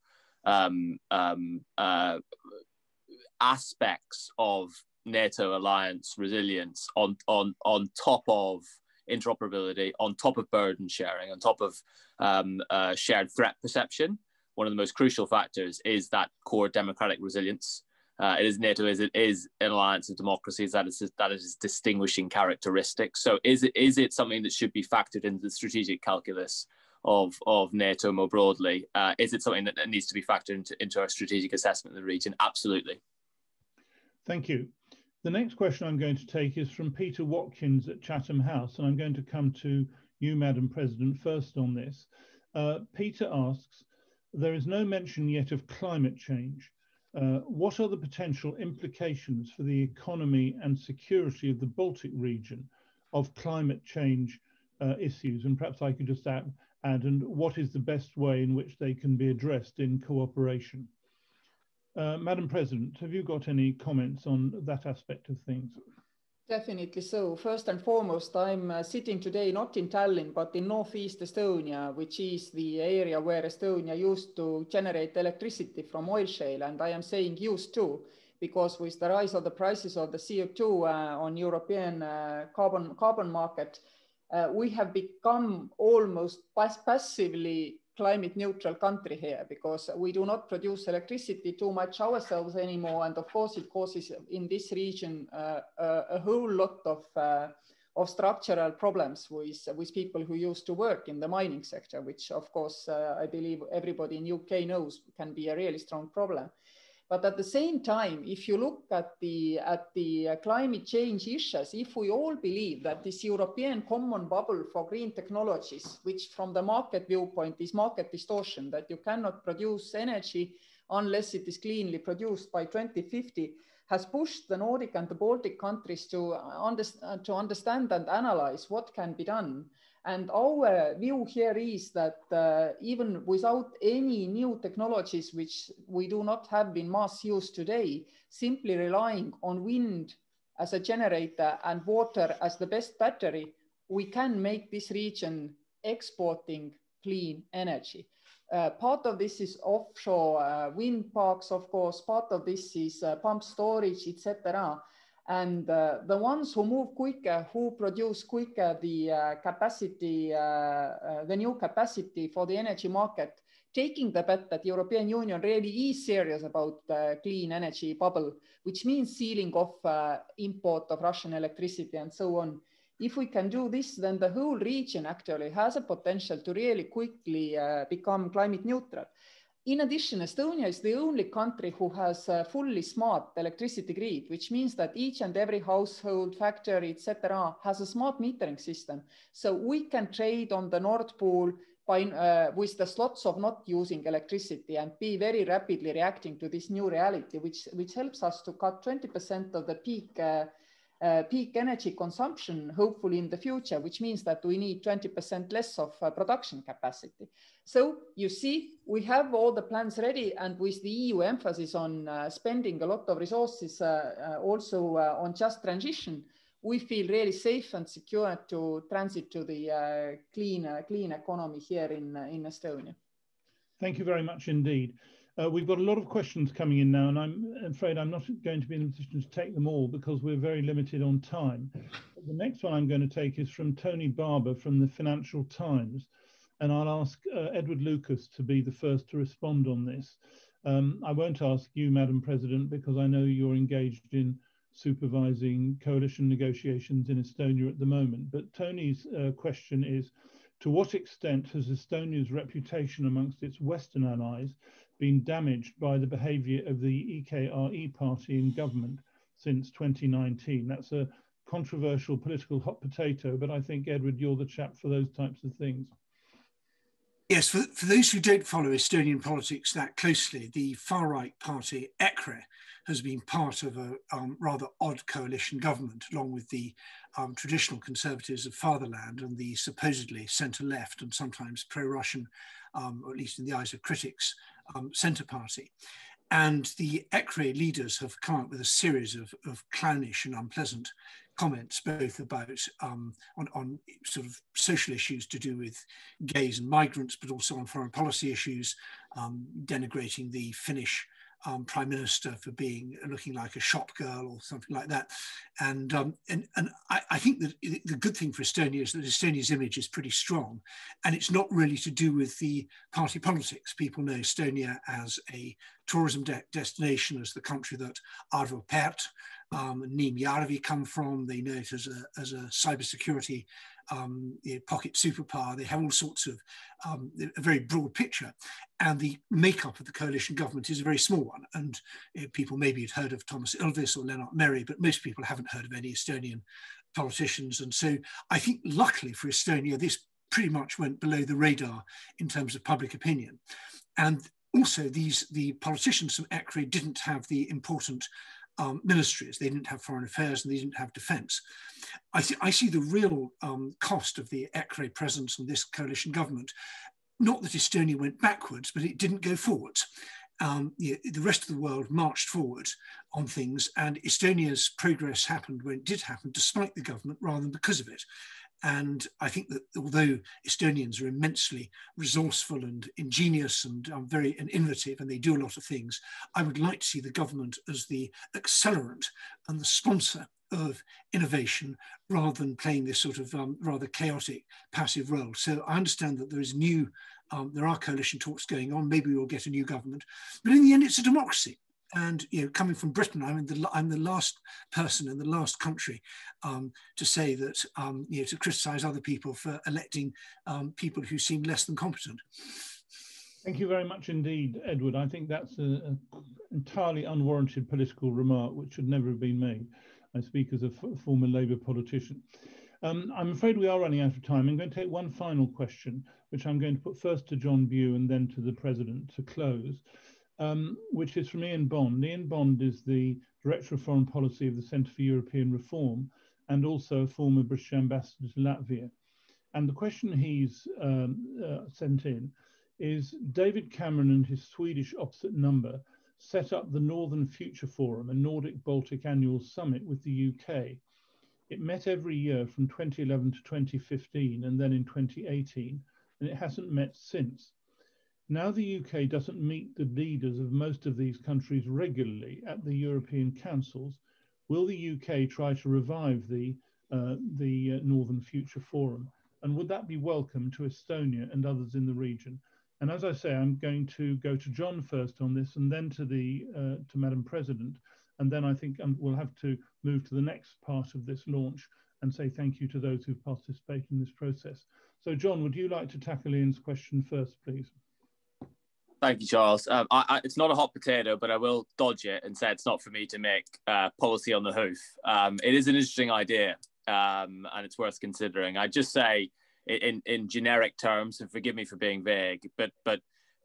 aspects of NATO alliance resilience on top of interoperability, on top of burden sharing, on top of shared threat perception. One of the most crucial factors is that core democratic resilience. It is NATO is an alliance of democracies, that is its distinguishing characteristic. So is it something that should be factored into the strategic calculus of NATO more broadly? Is it something that needs to be factored into our strategic assessment of the region? Absolutely. Thank you. The next question I'm going to take is from Peter Watkins at Chatham House, and I'm going to come to you, Madam President, first on this. Peter asks, there is no mention yet of climate change. What are the potential implications for the economy and security of the Baltic region of climate change issues? And perhaps I could just add, and what is the best way in which they can be addressed in cooperation? Madam President, have you got any comments on that aspect of things? Definitely so. First and foremost, I'm sitting today not in Tallinn, but in northeast Estonia, which is the area where Estonia used to generate electricity from oil shale. And I am saying used to, because with the rise of the prices of the CO2 on European carbon market, we have become almost passively climate neutral country here, because we do not produce electricity too much ourselves anymore. And of course, it causes in this region a whole lot of structural problems with people who used to work in the mining sector, which of course, I believe everybody in UK knows can be a really strong problem. But at the same time, if you look at the climate change issues, if we all believe that this European common bubble for green technologies, which from the market viewpoint is market distortion, that you cannot produce energy unless it is cleanly produced by 2050, has pushed the Nordic and the Baltic countries to understand and analyze what can be done. And our view here is that even without any new technologies, which we do not have in mass use today, simply relying on wind as a generator and water as the best battery, we can make this region exporting clean energy. Part of this is offshore wind parks, of course. Part of this is pump storage, etc. And the ones who move quicker, who produce quicker the capacity, the new capacity for the energy market, taking the bet that the European Union really is serious about the clean energy bubble, which means sealing off import of Russian electricity and so on. If we can do this, then the whole region actually has a potential to really quickly become climate neutral. In addition, Estonia is the only country who has a fully smart electricity grid, which means that each and every household, factory, etc., has a smart metering system. So we can trade on the Nord Pool with the slots of not using electricity and be very rapidly reacting to this new reality, which helps us to cut 20% of the peak peak energy consumption, hopefully in the future, which means that we need 20% less of production capacity. So you see, we have all the plans ready, and with the EU emphasis on spending a lot of resources also on just transition, we feel really safe and secure to transit to the clean economy here in Estonia. Thank you very much indeed. We've got a lot of questions coming in now, and I'm afraid I'm not going to be in a position to take them all because we're very limited on time. The next one I'm going to take is from Tony Barber from the Financial Times, and I'll ask Edward Lucas to be the first to respond on this. I won't ask you, Madam President, because I know you're engaged in supervising coalition negotiations in Estonia at the moment, but Tony's question is, to what extent has Estonia's reputation amongst its Western allies been damaged by the behaviour of the EKRE party in government since 2019? That's a controversial political hot potato, but I think, Edward, you're the chap for those types of things. Yes, for those who don't follow Estonian politics that closely, the far-right party EKRE has been part of a rather odd coalition government, along with the traditional conservatives of fatherland and the supposedly centre-left and sometimes pro-Russian, or at least in the eyes of critics, centre party. And the EKRE leaders have come up with a series of clownish and unpleasant comments, both about on sort of social issues to do with gays and migrants, but also on foreign policy issues, denigrating the Finnish Prime Minister for looking like a shop girl or something like that. And I think that the good thing for Estonia is that Estonia's image is pretty strong, and it's not really to do with the party politics. People know Estonia as a tourism destination, as the country that Arvo Pärt and Niim Järvi come from. They know it as a cybersecurity pocket superpower. They have all sorts of a very broad picture, and the makeup of the coalition government is a very small one. And people maybe had heard of Thomas Ilves or Lennart Meri, but most people haven't heard of any Estonian politicians. And so I think, luckily for Estonia, this pretty much went below the radar in terms of public opinion. And also, the politicians from EKRE didn't have the important ministries. They didn't have foreign affairs and they didn't have defense. I see the real cost of the EKRE presence in this coalition government, not that Estonia went backwards, but it didn't go forwards. The rest of the world marched forward on things, and Estonia's progress happened when it did happen, despite the government rather than because of it. And I think that although Estonians are immensely resourceful and ingenious and very innovative, and they do a lot of things, I would like to see the government as the accelerant and the sponsor of innovation, rather than playing this sort of rather chaotic, passive role. So I understand that there are coalition talks going on. Maybe we'll get a new government, but in the end, it's a democracy. And coming from Britain, I'm the last person in the last country to say that to criticise other people for electing people who seem less than competent. Thank you very much indeed, Edward. I think that's an entirely unwarranted political remark which should never have been made. I speak as a former Labour politician. I'm afraid we are running out of time. I'm going to take one final question, which I'm going to put first to John Bew and then to the President to close. Which is from Ian Bond. Ian Bond is the Director of Foreign Policy of the Centre for European Reform and also a former British ambassador to Latvia. And the question he's sent in is, David Cameron and his Swedish opposite number set up the Northern Future Forum, a Nordic-Baltic annual summit with the UK. It met every year from 2011 to 2015 and then in 2018, and it hasn't met since. Now the UK doesn't meet the leaders of most of these countries regularly at the European councils. Will the UK try to revive the Northern Future Forum? And would that be welcome to Estonia and others in the region? And as I say, I'm going to go to John first on this, and then to Madam President, and then I think we'll have to move to the next part of this launch and say thank you to those who've participated in this process. So, John, would you like to tackle Ian's question first, please? Thank you, Charles. It's not a hot potato, but I will dodge it and say it's not for me to make policy on the hoof. It is an interesting idea, and it's worth considering. I just say, in generic terms, and forgive me for being vague, but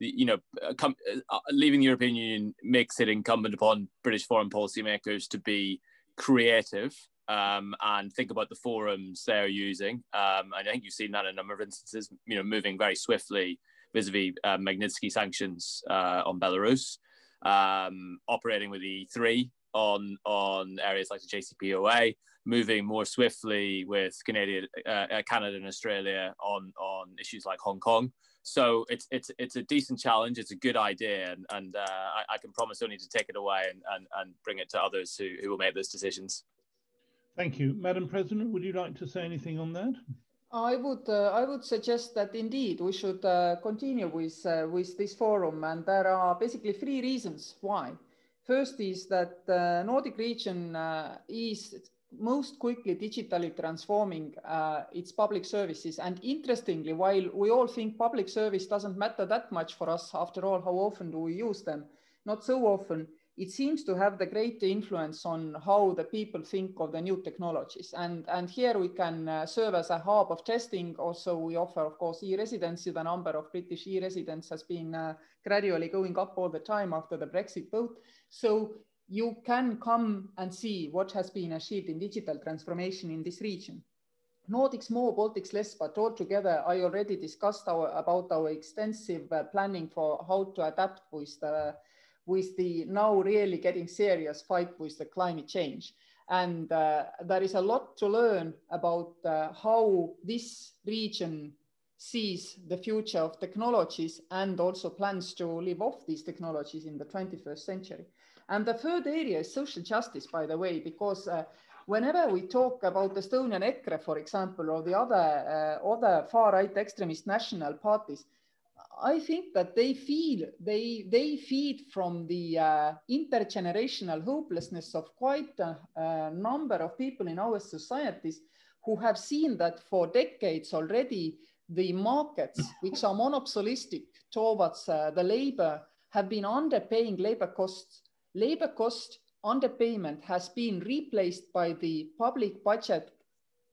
leaving the European Union makes it incumbent upon British foreign policy makers to be creative and think about the forums they're using. And I think you've seen that in a number of instances, moving very swiftly vis-a-vis Magnitsky sanctions on Belarus, operating with E3 on areas like the JCPOA, moving more swiftly with Canada and Australia on issues like Hong Kong. So it's a decent challenge. It's a good idea, and I can promise only to take it away and bring it to others who will make those decisions. Thank you. Madam President, would you like to say anything on that? I would suggest that indeed we should continue with this forum, and there are basically 3 reasons why. First is that the Nordic region is most quickly digitally transforming its public services. And interestingly, while we all think public service doesn't matter that much for us, after all, how often do we use them? Not so often. It seems to have the great influence on how the people think of the new technologies. And here we can serve as a hub of testing. Also, we offer, of course, e-residency. The number of British e-residents has been gradually going up all the time after the Brexit vote. So you can come and see what has been achieved in digital transformation in this region. Nordics more, Baltics less, but altogether, I already discussed about our extensive planning for how to adapt with the now really getting serious fight with the climate change. And there is a lot to learn about how this region sees the future of technologies and also plans to live off these technologies in the 21st century. And the third area is social justice, by the way, because whenever we talk about Estonian EKRE, for example, or the other far-right extremist national parties, I think that they feed from the intergenerational hopelessness of quite a number of people in our societies who have seen that for decades already the markets, which are monopolistic towards the labor, have been underpaying labor costs. Labor cost underpayment has been replaced by the public budget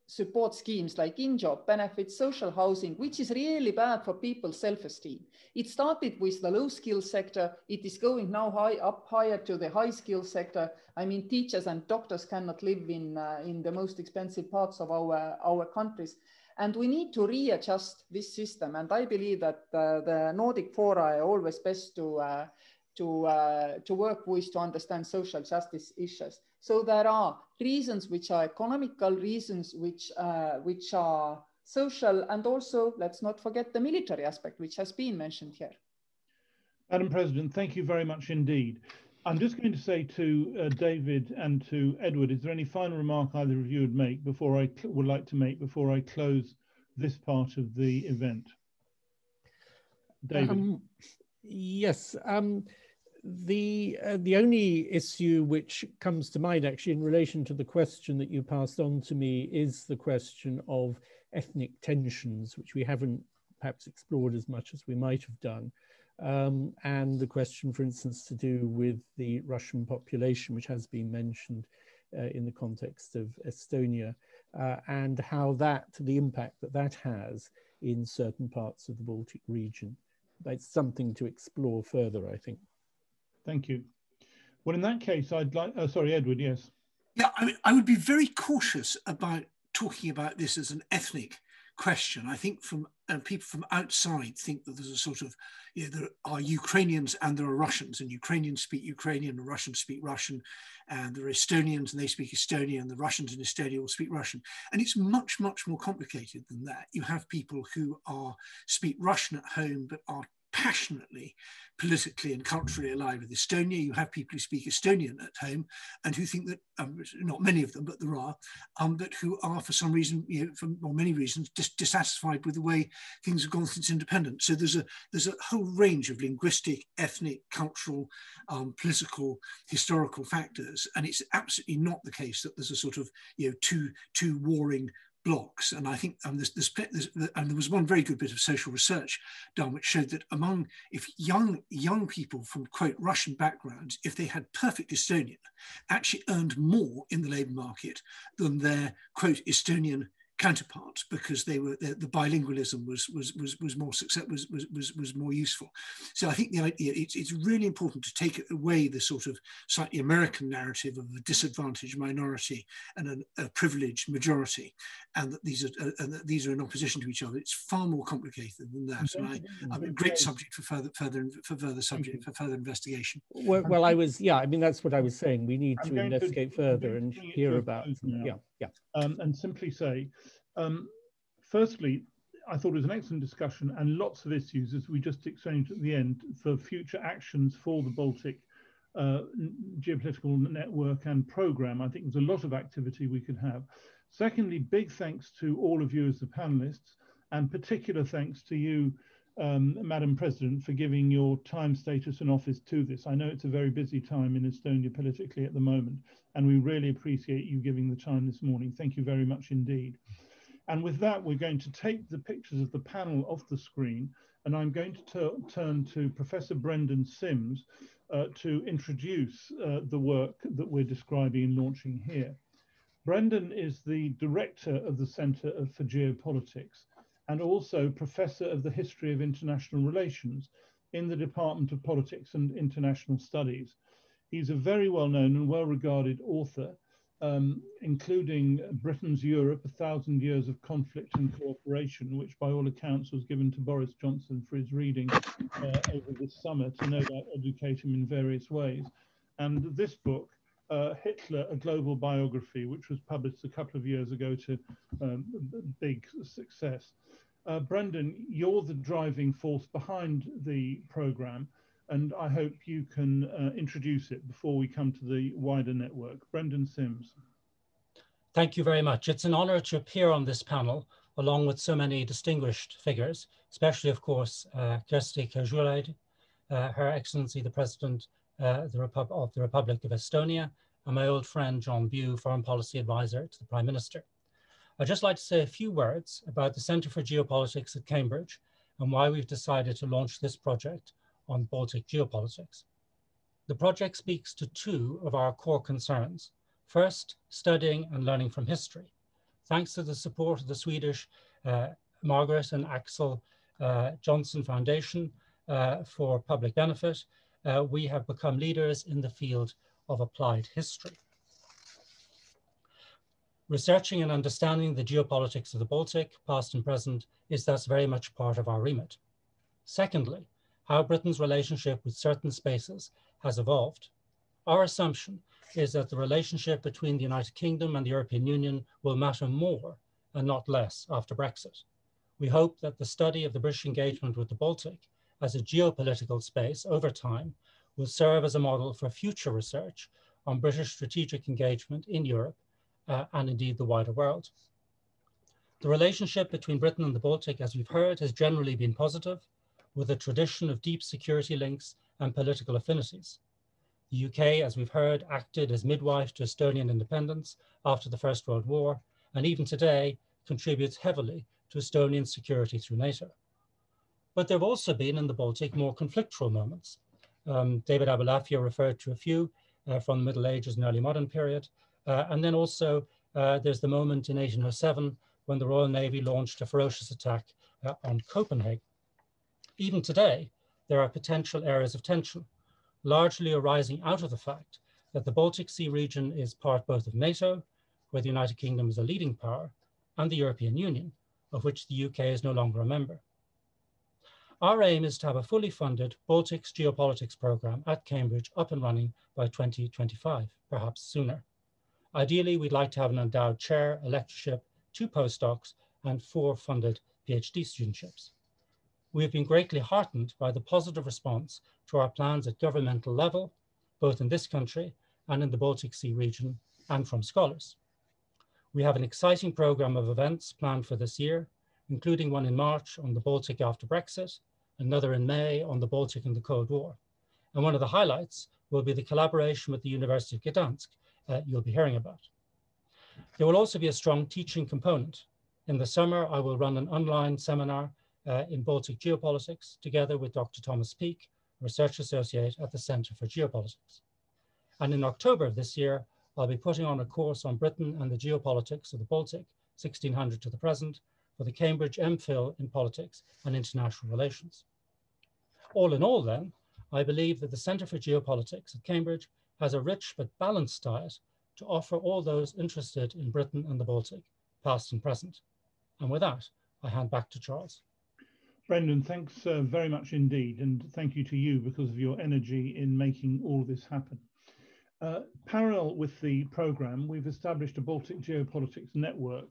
support schemes like in-job benefits, social housing, which is really bad for people's self-esteem. It started with the low-skill sector. It is going now higher to the high-skill sector. I mean, teachers and doctors cannot live in the most expensive parts of our countries. And we need to readjust this system. And I believe that the Nordic fora are always best to work with to understand social justice issues. So there are reasons which are economical, reasons which are social, and also let's not forget the military aspect, which has been mentioned here. Madam President, thank you very much indeed. I'm just going to say to David and to Edward, is there any final remark either of you would make before I before I close this part of the event? David. Yes. The only issue which comes to mind actually in relation to the question that you passed on to me is the question of ethnic tensions, which we haven't perhaps explored as much as we might have done. And the question, for instance, to do with the Russian population, which has been mentioned in the context of Estonia, and how the impact that has in certain parts of the Baltic region. That's something to explore further, I think. Thank you. Well, in that case, I'd like, sorry, Edward, yes. Yeah, I would be very cautious about talking about this as an ethnic question. I think from people from outside think that there's a sort of, there are Ukrainians and there are Russians, and Ukrainians speak Ukrainian and Russians speak Russian, and there are Estonians and they speak Estonian, and the Russians in Estonia will speak Russian. And it's much, much more complicated than that. You have people who speak Russian at home, but are passionately politically and culturally alive with Estonia. You have people who speak Estonian at home and who think that, not many of them, but there are, but who are for some reason, for many reasons, dissatisfied with the way things have gone since independence. So there's a whole range of linguistic, ethnic, cultural, political, historical factors, and it's absolutely not the case that there's a sort of two warring blocks. And I think there was one very good bit of social research done which showed that if young people from, quote, Russian backgrounds, if they had perfect Estonian, actually earned more in the labour market than their, quote, Estonian counterparts, because they were the bilingualism was more useful. So I think the idea it's really important to take away the sort of slightly American narrative of a disadvantaged minority and a privileged majority, and that these are in opposition to each other. It's far more complicated than that, and I mean, great subject for further investigation. Well, I mean, that's what I was saying. We need to investigate further and hear about them. And simply say, firstly, I thought it was an excellent discussion and lots of issues, as we just exchanged at the end, for future actions for the Baltic Geopolitical Network and Programme. I think there's a lot of activity we could have. Secondly, big thanks to all of you as the panelists, and particular thanks to you, Madam President, for giving your time, status and office to this. I know it's a very busy time in Estonia politically at the moment, and we really appreciate you giving the time this morning. Thank you very much indeed. And with that, we're going to take the pictures of the panel off the screen, and I'm going to turn to Professor Brendan Sims to introduce the work that we're describing and launching here. Brendan is the director of the Centre for Geopolitics and also Professor of the History of International Relations in the Department of Politics and International Studies. He's a very well-known and well-regarded author, including Britain's Europe, 1,000 Years of Conflict and Cooperation, which by all accounts was given to Boris Johnson for his reading over this summer to no doubt educate him in various ways. And this book, Hitler, A Global Biography, which was published a couple of years ago to big success. Brendan, you're the driving force behind the programme, and I hope you can introduce it before we come to the wider network. Brendan Sims. Thank you very much. It's an honour to appear on this panel along with so many distinguished figures, especially, of course, Kersti Kaljulaid, Her Excellency the President of the Republic of Estonia, and my old friend John Bew, Foreign Policy Advisor to the Prime Minister. I'd just like to say a few words about the Centre for Geopolitics at Cambridge and why we've decided to launch this project on Baltic geopolitics. The project speaks to two of our core concerns. First, studying and learning from history. Thanks to the support of the Swedish Margaret and Axel Johnson Foundation for Public Benefit, we have become leaders in the field of applied history. Researching and understanding the geopolitics of the Baltic, past and present, is thus very much part of our remit. Secondly, how Britain's relationship with certain spaces has evolved. Our assumption is that the relationship between the United Kingdom and the European Union will matter more and not less after Brexit. We hope that the study of the British engagement with the Baltic as a geopolitical space over time will serve as a model for future research on British strategic engagement in Europe and indeed the wider world. The relationship between Britain and the Baltic, as we've heard, has generally been positive, with a tradition of deep security links and political affinities. The UK, as we've heard, acted as midwife to Estonian independence after the First World War, and even today contributes heavily to Estonian security through NATO. But there have also been in the Baltic more conflictual moments. David Abulafia referred to a few from the Middle Ages and early modern period. And then also there's the moment in 1807 when the Royal Navy launched a ferocious attack on Copenhagen. Even today, there are potential areas of tension, largely arising out of the fact that the Baltic Sea region is part both of NATO, where the United Kingdom is a leading power, and the European Union, of which the UK is no longer a member. Our aim is to have a fully funded Baltics Geopolitics Programme at Cambridge up and running by 2025, perhaps sooner. Ideally, we'd like to have an endowed chair, a lectureship, 2 postdocs, and 4 funded PhD studentships. We have been greatly heartened by the positive response to our plans at governmental level, both in this country and in the Baltic Sea region, and from scholars. We have an exciting programme of events planned for this year, including one in March on the Baltic after Brexit, another in May on the Baltic and the Cold War. And one of the highlights will be the collaboration with the University of Gdansk you'll be hearing about. There will also be a strong teaching component. In the summer, I will run an online seminar in Baltic geopolitics together with Dr. Thomas Peake, Research Associate at the Centre for Geopolitics. And in October of this year, I'll be putting on a course on Britain and the geopolitics of the Baltic 1600 to the present, for the Cambridge MPhil in Politics and International Relations. All in all then, I believe that the Centre for Geopolitics at Cambridge has a rich but balanced diet to offer all those interested in Britain and the Baltic, past and present. And with that, I hand back to Charles. Brendan, thanks very much indeed, and thank you to you because of your energy in making all this happen. Parallel with the programme, we've established a Baltic Geopolitics Network.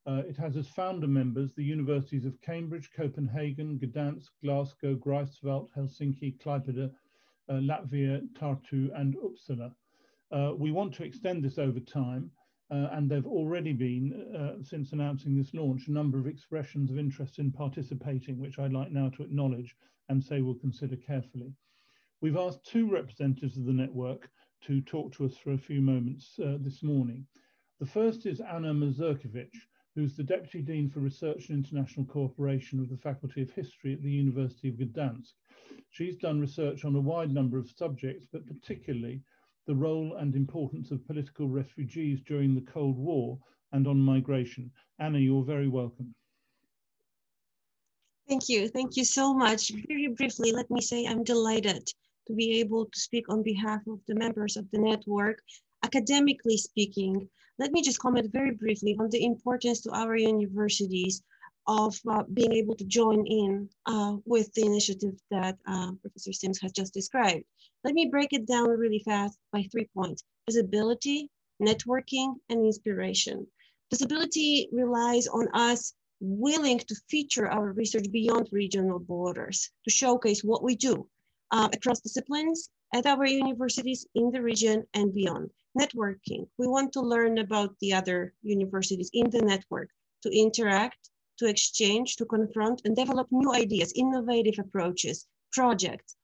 It has as founder members the universities of Cambridge, Copenhagen, Gdansk, Glasgow, Greifswald, Helsinki, Klaipeda, Latvia, Tartu and Uppsala. We want to extend this over time, and there have already been, since announcing this launch, a number of expressions of interest in participating, which I'd like now to acknowledge and say we'll consider carefully. We've asked two representatives of the network to talk to us for a few moments this morning. The first is Anna Mazurkiewicz, who's the Deputy Dean for Research and International Cooperation of the Faculty of History at the University of Gdansk. She's done research on a wide number of subjects, but particularly the role and importance of political refugees during the Cold War and on migration. Anna, you're very welcome. Thank you so much. Very briefly, let me say I'm delighted to be able to speak on behalf of the members of the network. Academically speaking, let me just comment very briefly on the importance to our universities of being able to join in with the initiative that Professor Sims has just described. Let me break it down really fast by 3 points: visibility, networking, and inspiration. Visibility relies on us willing to feature our research beyond regional borders, to showcase what we do across disciplines at our universities in the region and beyond. Networking, we want to learn about the other universities in the network, to interact, to exchange, to confront, and develop new ideas, innovative approaches, projects.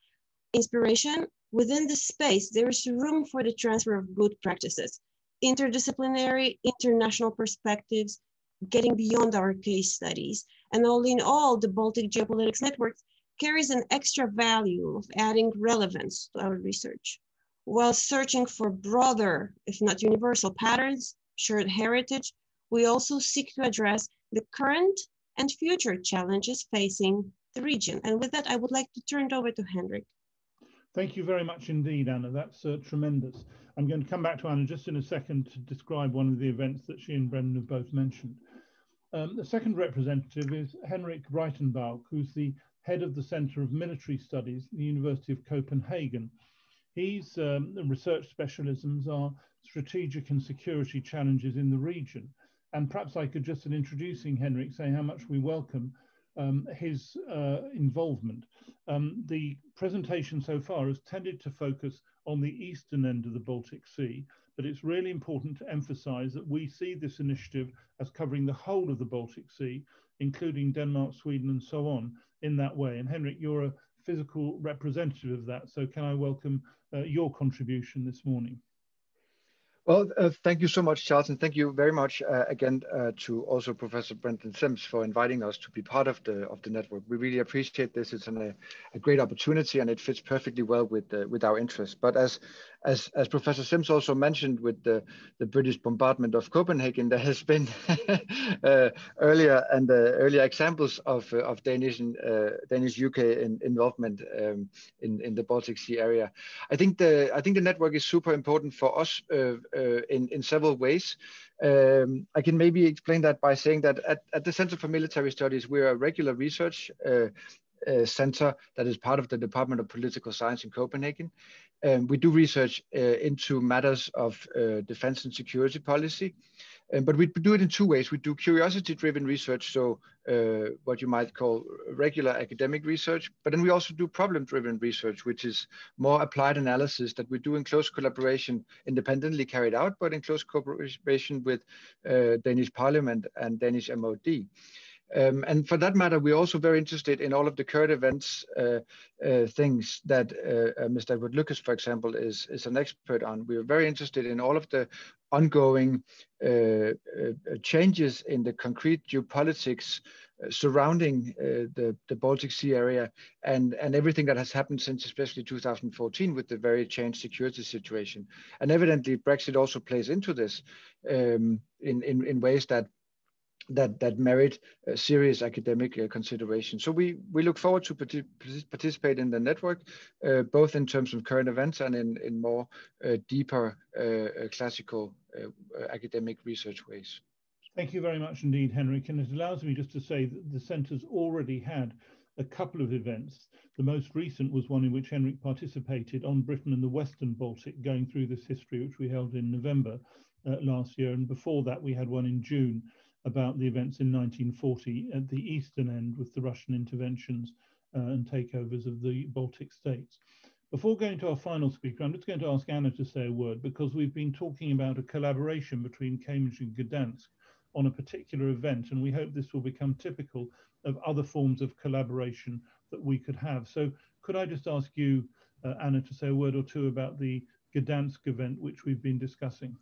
Inspiration, within the space, there is room for the transfer of good practices, interdisciplinary, international perspectives, getting beyond our case studies. And all in all, the Baltic Geopolitics Network carries an extra value of adding relevance to our research. While searching for broader, if not universal patterns, shared heritage, we also seek to address the current and future challenges facing the region. And with that, I would like to turn it over to Henrik. Thank you very much indeed, Anna. That's tremendous. I'm going to come back to Anna just in a second to describe one of the events that she and Brendan have both mentioned. The second representative is Henrik Wrightenbach, who's the head of the Centre of Military Studies at the University of Copenhagen. His research specialisms are strategic and security challenges in the region. And perhaps I could just, in introducing Henrik, say how much we welcome his involvement. The presentation so far has tended to focus on the eastern end of the Baltic Sea, but it's really important to emphasize that we see this initiative as covering the whole of the Baltic Sea, including Denmark, Sweden, and so on, in that way. And Henrik, you're a physical representative of that, so can I welcome your contribution this morning? Well, thank you so much, Charles, and thank you very much again to also Professor Brendan Sims for inviting us to be part of the network. We really appreciate this. It's a great opportunity, and it fits perfectly well with our interests. But as Professor Sims also mentioned, with the British bombardment of Copenhagen, there has been earlier examples of Danish UK involvement in the Baltic Sea area. I think the network is super important for us. In several ways. I can maybe explain that by saying that at the Center for Military Studies, we're a regular research center that is part of the Department of Political Science in Copenhagen. We do research into matters of defense and security policy, but we do it in two ways. We do curiosity-driven research, so what you might call regular academic research, but then we also do problem-driven research, which is more applied analysis that we do in close collaboration, independently carried out, but in close cooperation with Danish Parliament and Danish MOD. And for that matter, we're also very interested in all of the current events, things that Mr. Edward Lucas, for example, is an expert on. We're very interested in all of the ongoing changes in the concrete geopolitics surrounding the Baltic Sea area and everything that has happened since especially 2014 with the very changed security situation. And evidently, Brexit also plays into this in ways that that merit serious academic consideration. So we look forward to participate in the network, both in terms of current events and in more deeper classical academic research ways. Thank you very much indeed, Henrik. And it allows me just to say that the Centre's already had a couple of events. The most recent was one in which Henrik participated on Britain and the Western Baltic, going through this history, which we held in November last year. And before that, we had one in June about the events in 1940 at the eastern end with the Russian interventions and takeovers of the Baltic states. Before going to our final speaker, I'm just going to ask Anna to say a word, because we've been talking about a collaboration between Cambridge and Gdansk on a particular event, and we hope this will become typical of other forms of collaboration that we could have. So could I just ask you, Anna, to say a word or two about the Gdansk event which we've been discussing?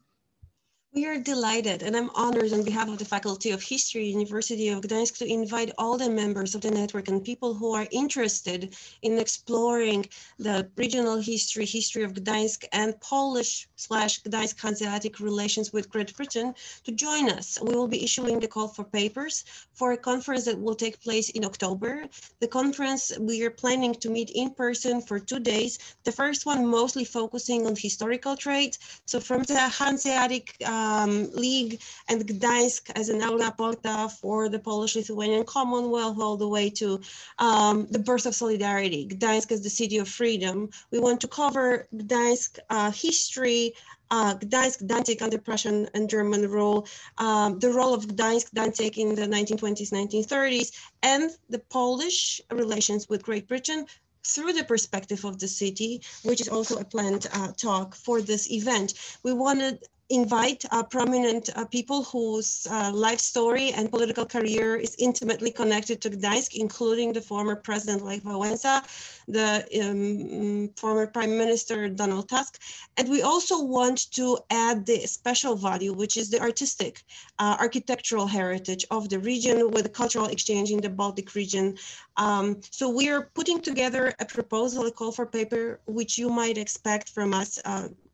We are delighted, and I'm honored on behalf of the Faculty of History, University of Gdansk, to invite all the members of the network and people who are interested in exploring the regional history of Gdansk and Polish/Gdansk Hanseatic relations with Great Britain to join us. We will be issuing the call for papers for a conference that will take place in October. The conference, we are planning to meet in person for 2 days. The first one mostly focusing on historical trade. So from the Hanseatic League and Gdańsk as an aula porta for the Polish-Lithuanian Commonwealth, all the way to the birth of solidarity, Gdańsk as the city of freedom. We want to cover Gdańsk history, Gdańsk, Danzig under Prussian and German rule, the role of Gdańsk, Danzig in the 1920s, 1930s, and the Polish relations with Great Britain through the perspective of the city, which is also a planned talk for this event. We wanted invite prominent people whose life story and political career is intimately connected to Gdańsk, including the former President Lech Wałęsa, the former Prime Minister Donald Tusk. And we also want to add the special value, which is the artistic, architectural heritage of the region with a cultural exchange in the Baltic region. So we are putting together a proposal, a call for paper, which you might expect from us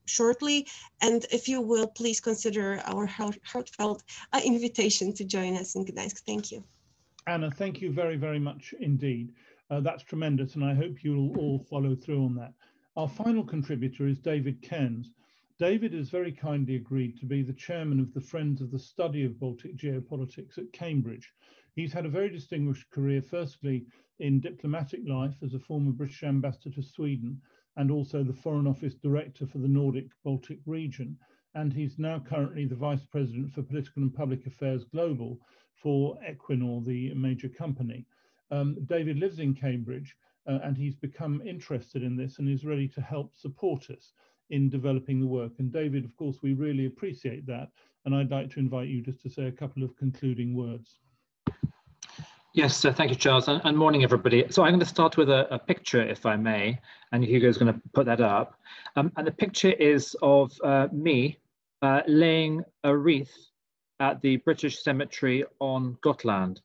shortly, and if you will, please consider our heartfelt invitation to join us in Gdańsk. Thank you. Anna, thank you very, very much indeed. That's tremendous, and I hope you'll all follow through on that. Our final contributor is David Cairns. David has very kindly agreed to be the chairman of the Friends of the Study of Baltic Geopolitics at Cambridge. He's had a very distinguished career, firstly in diplomatic life as a former British ambassador to Sweden, and also the Foreign Office Director for the Nordic Baltic region. And he's now currently the Vice President for Political and Public Affairs Global for Equinor, the major company. David lives in Cambridge and he's become interested in this and is ready to help support us in developing the work. And David, of course, we really appreciate that. And I'd like to invite you just to say a couple of concluding words. Yes, thank you, Charles, and morning, everybody. So I'm going to start with a picture, if I may, and Hugo's going to put that up. And the picture is of me laying a wreath at the British cemetery on Gotland.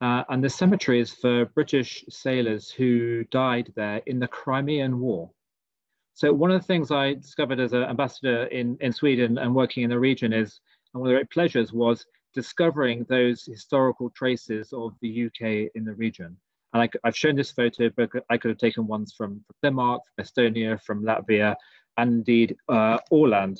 And the cemetery is for British sailors who died there in the Crimean War. So one of the things I discovered as an ambassador in Sweden and working in the region is, and one of the great pleasures was discovering those historical traces of the UK in the region. And I've shown this photo, but I could have taken ones from Denmark, from Estonia, from Latvia, and indeed Åland,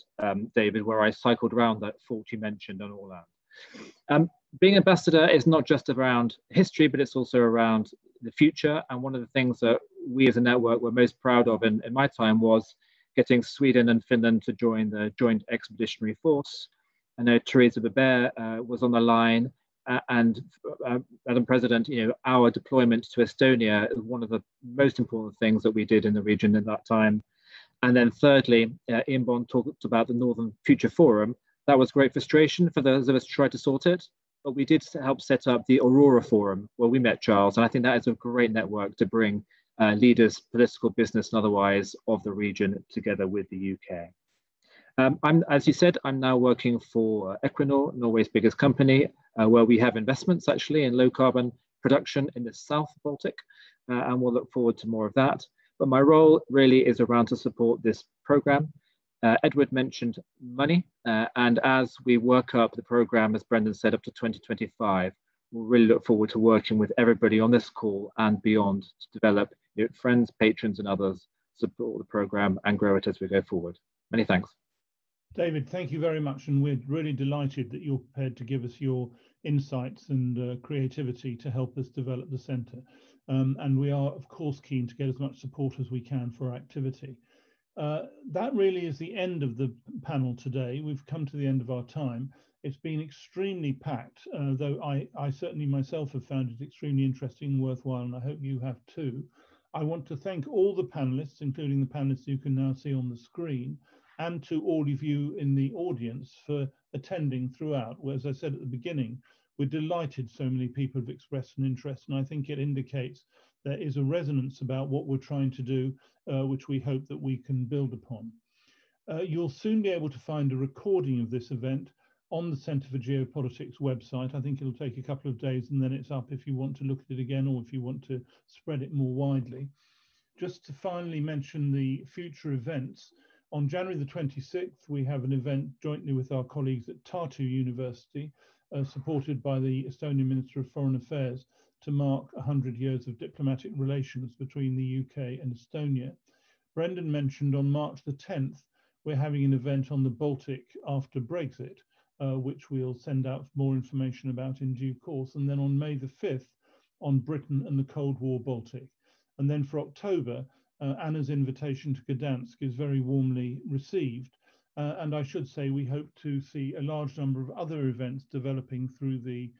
David, where I cycled around that fort you mentioned on Åland. Being ambassador is not just around history, but it's also around the future. And one of the things that we as a network were most proud of in my time was getting Sweden and Finland to join the Joint Expeditionary Force. I know Teresa Beber was on the line, and Madam President, our deployment to Estonia is one of the most important things that we did in the region at that time. And then thirdly, Ian Bond talked about the Northern Future Forum. That was great frustration for those of us who tried to sort it, but we did help set up the Aurora Forum where we met Charles, and I think that is a great network to bring leaders, political, business and otherwise of the region together with the UK. As you said, I'm now working for Equinor, Norway's biggest company, where we have investments actually in low carbon production in the South Baltic, and we'll look forward to more of that. But my role really is around to support this program. Edward mentioned money, and as we work up the programme, as Brendan said, up to 2025, we'll really look forward to working with everybody on this call and beyond to develop friends, patrons and others, support the programme and grow it as we go forward. Many thanks. David, thank you very much, and we're really delighted that you're prepared to give us your insights and creativity to help us develop the centre. And we are, of course, keen to get as much support as we can for our activity. That really is the end of the panel today. We've come to the end of our time. It's been extremely packed, though I certainly myself have found it extremely interesting and worthwhile, and I hope you have too. I want to thank all the panelists, including the panelists you can now see on the screen, and to all of you in the audience for attending throughout. Well, as I said at the beginning, we're delighted so many people have expressed an interest, and I think it indicates there is a resonance about what we're trying to do, which we hope that we can build upon. You'll soon be able to find a recording of this event on the Centre for Geopolitics website. I think it'll take a couple of days and then it's up if you want to look at it again or if you want to spread it more widely. Just to finally mention the future events, on January the 26th, we have an event jointly with our colleagues at Tartu University, supported by the Estonian Minister of Foreign Affairs, to mark 100 years of diplomatic relations between the UK and Estonia. Brendan mentioned on March the 10th, we're having an event on the Baltic after Brexit, which we'll send out more information about in due course. And then on May the 5th, on Britain and the Cold War Baltic. And then for October, Anna's invitation to Gdansk is very warmly received. And I should say we hope to see a large number of other events developing through the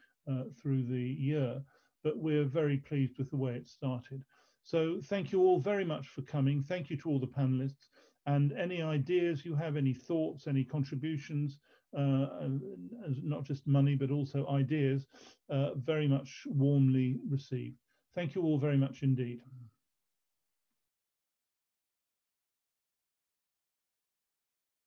year, but we're very pleased with the way it started. So thank you all very much for coming. Thank you to all the panelists, and any ideas you have, any thoughts, any contributions, not just money, but also ideas, very much warmly received. Thank you all very much indeed.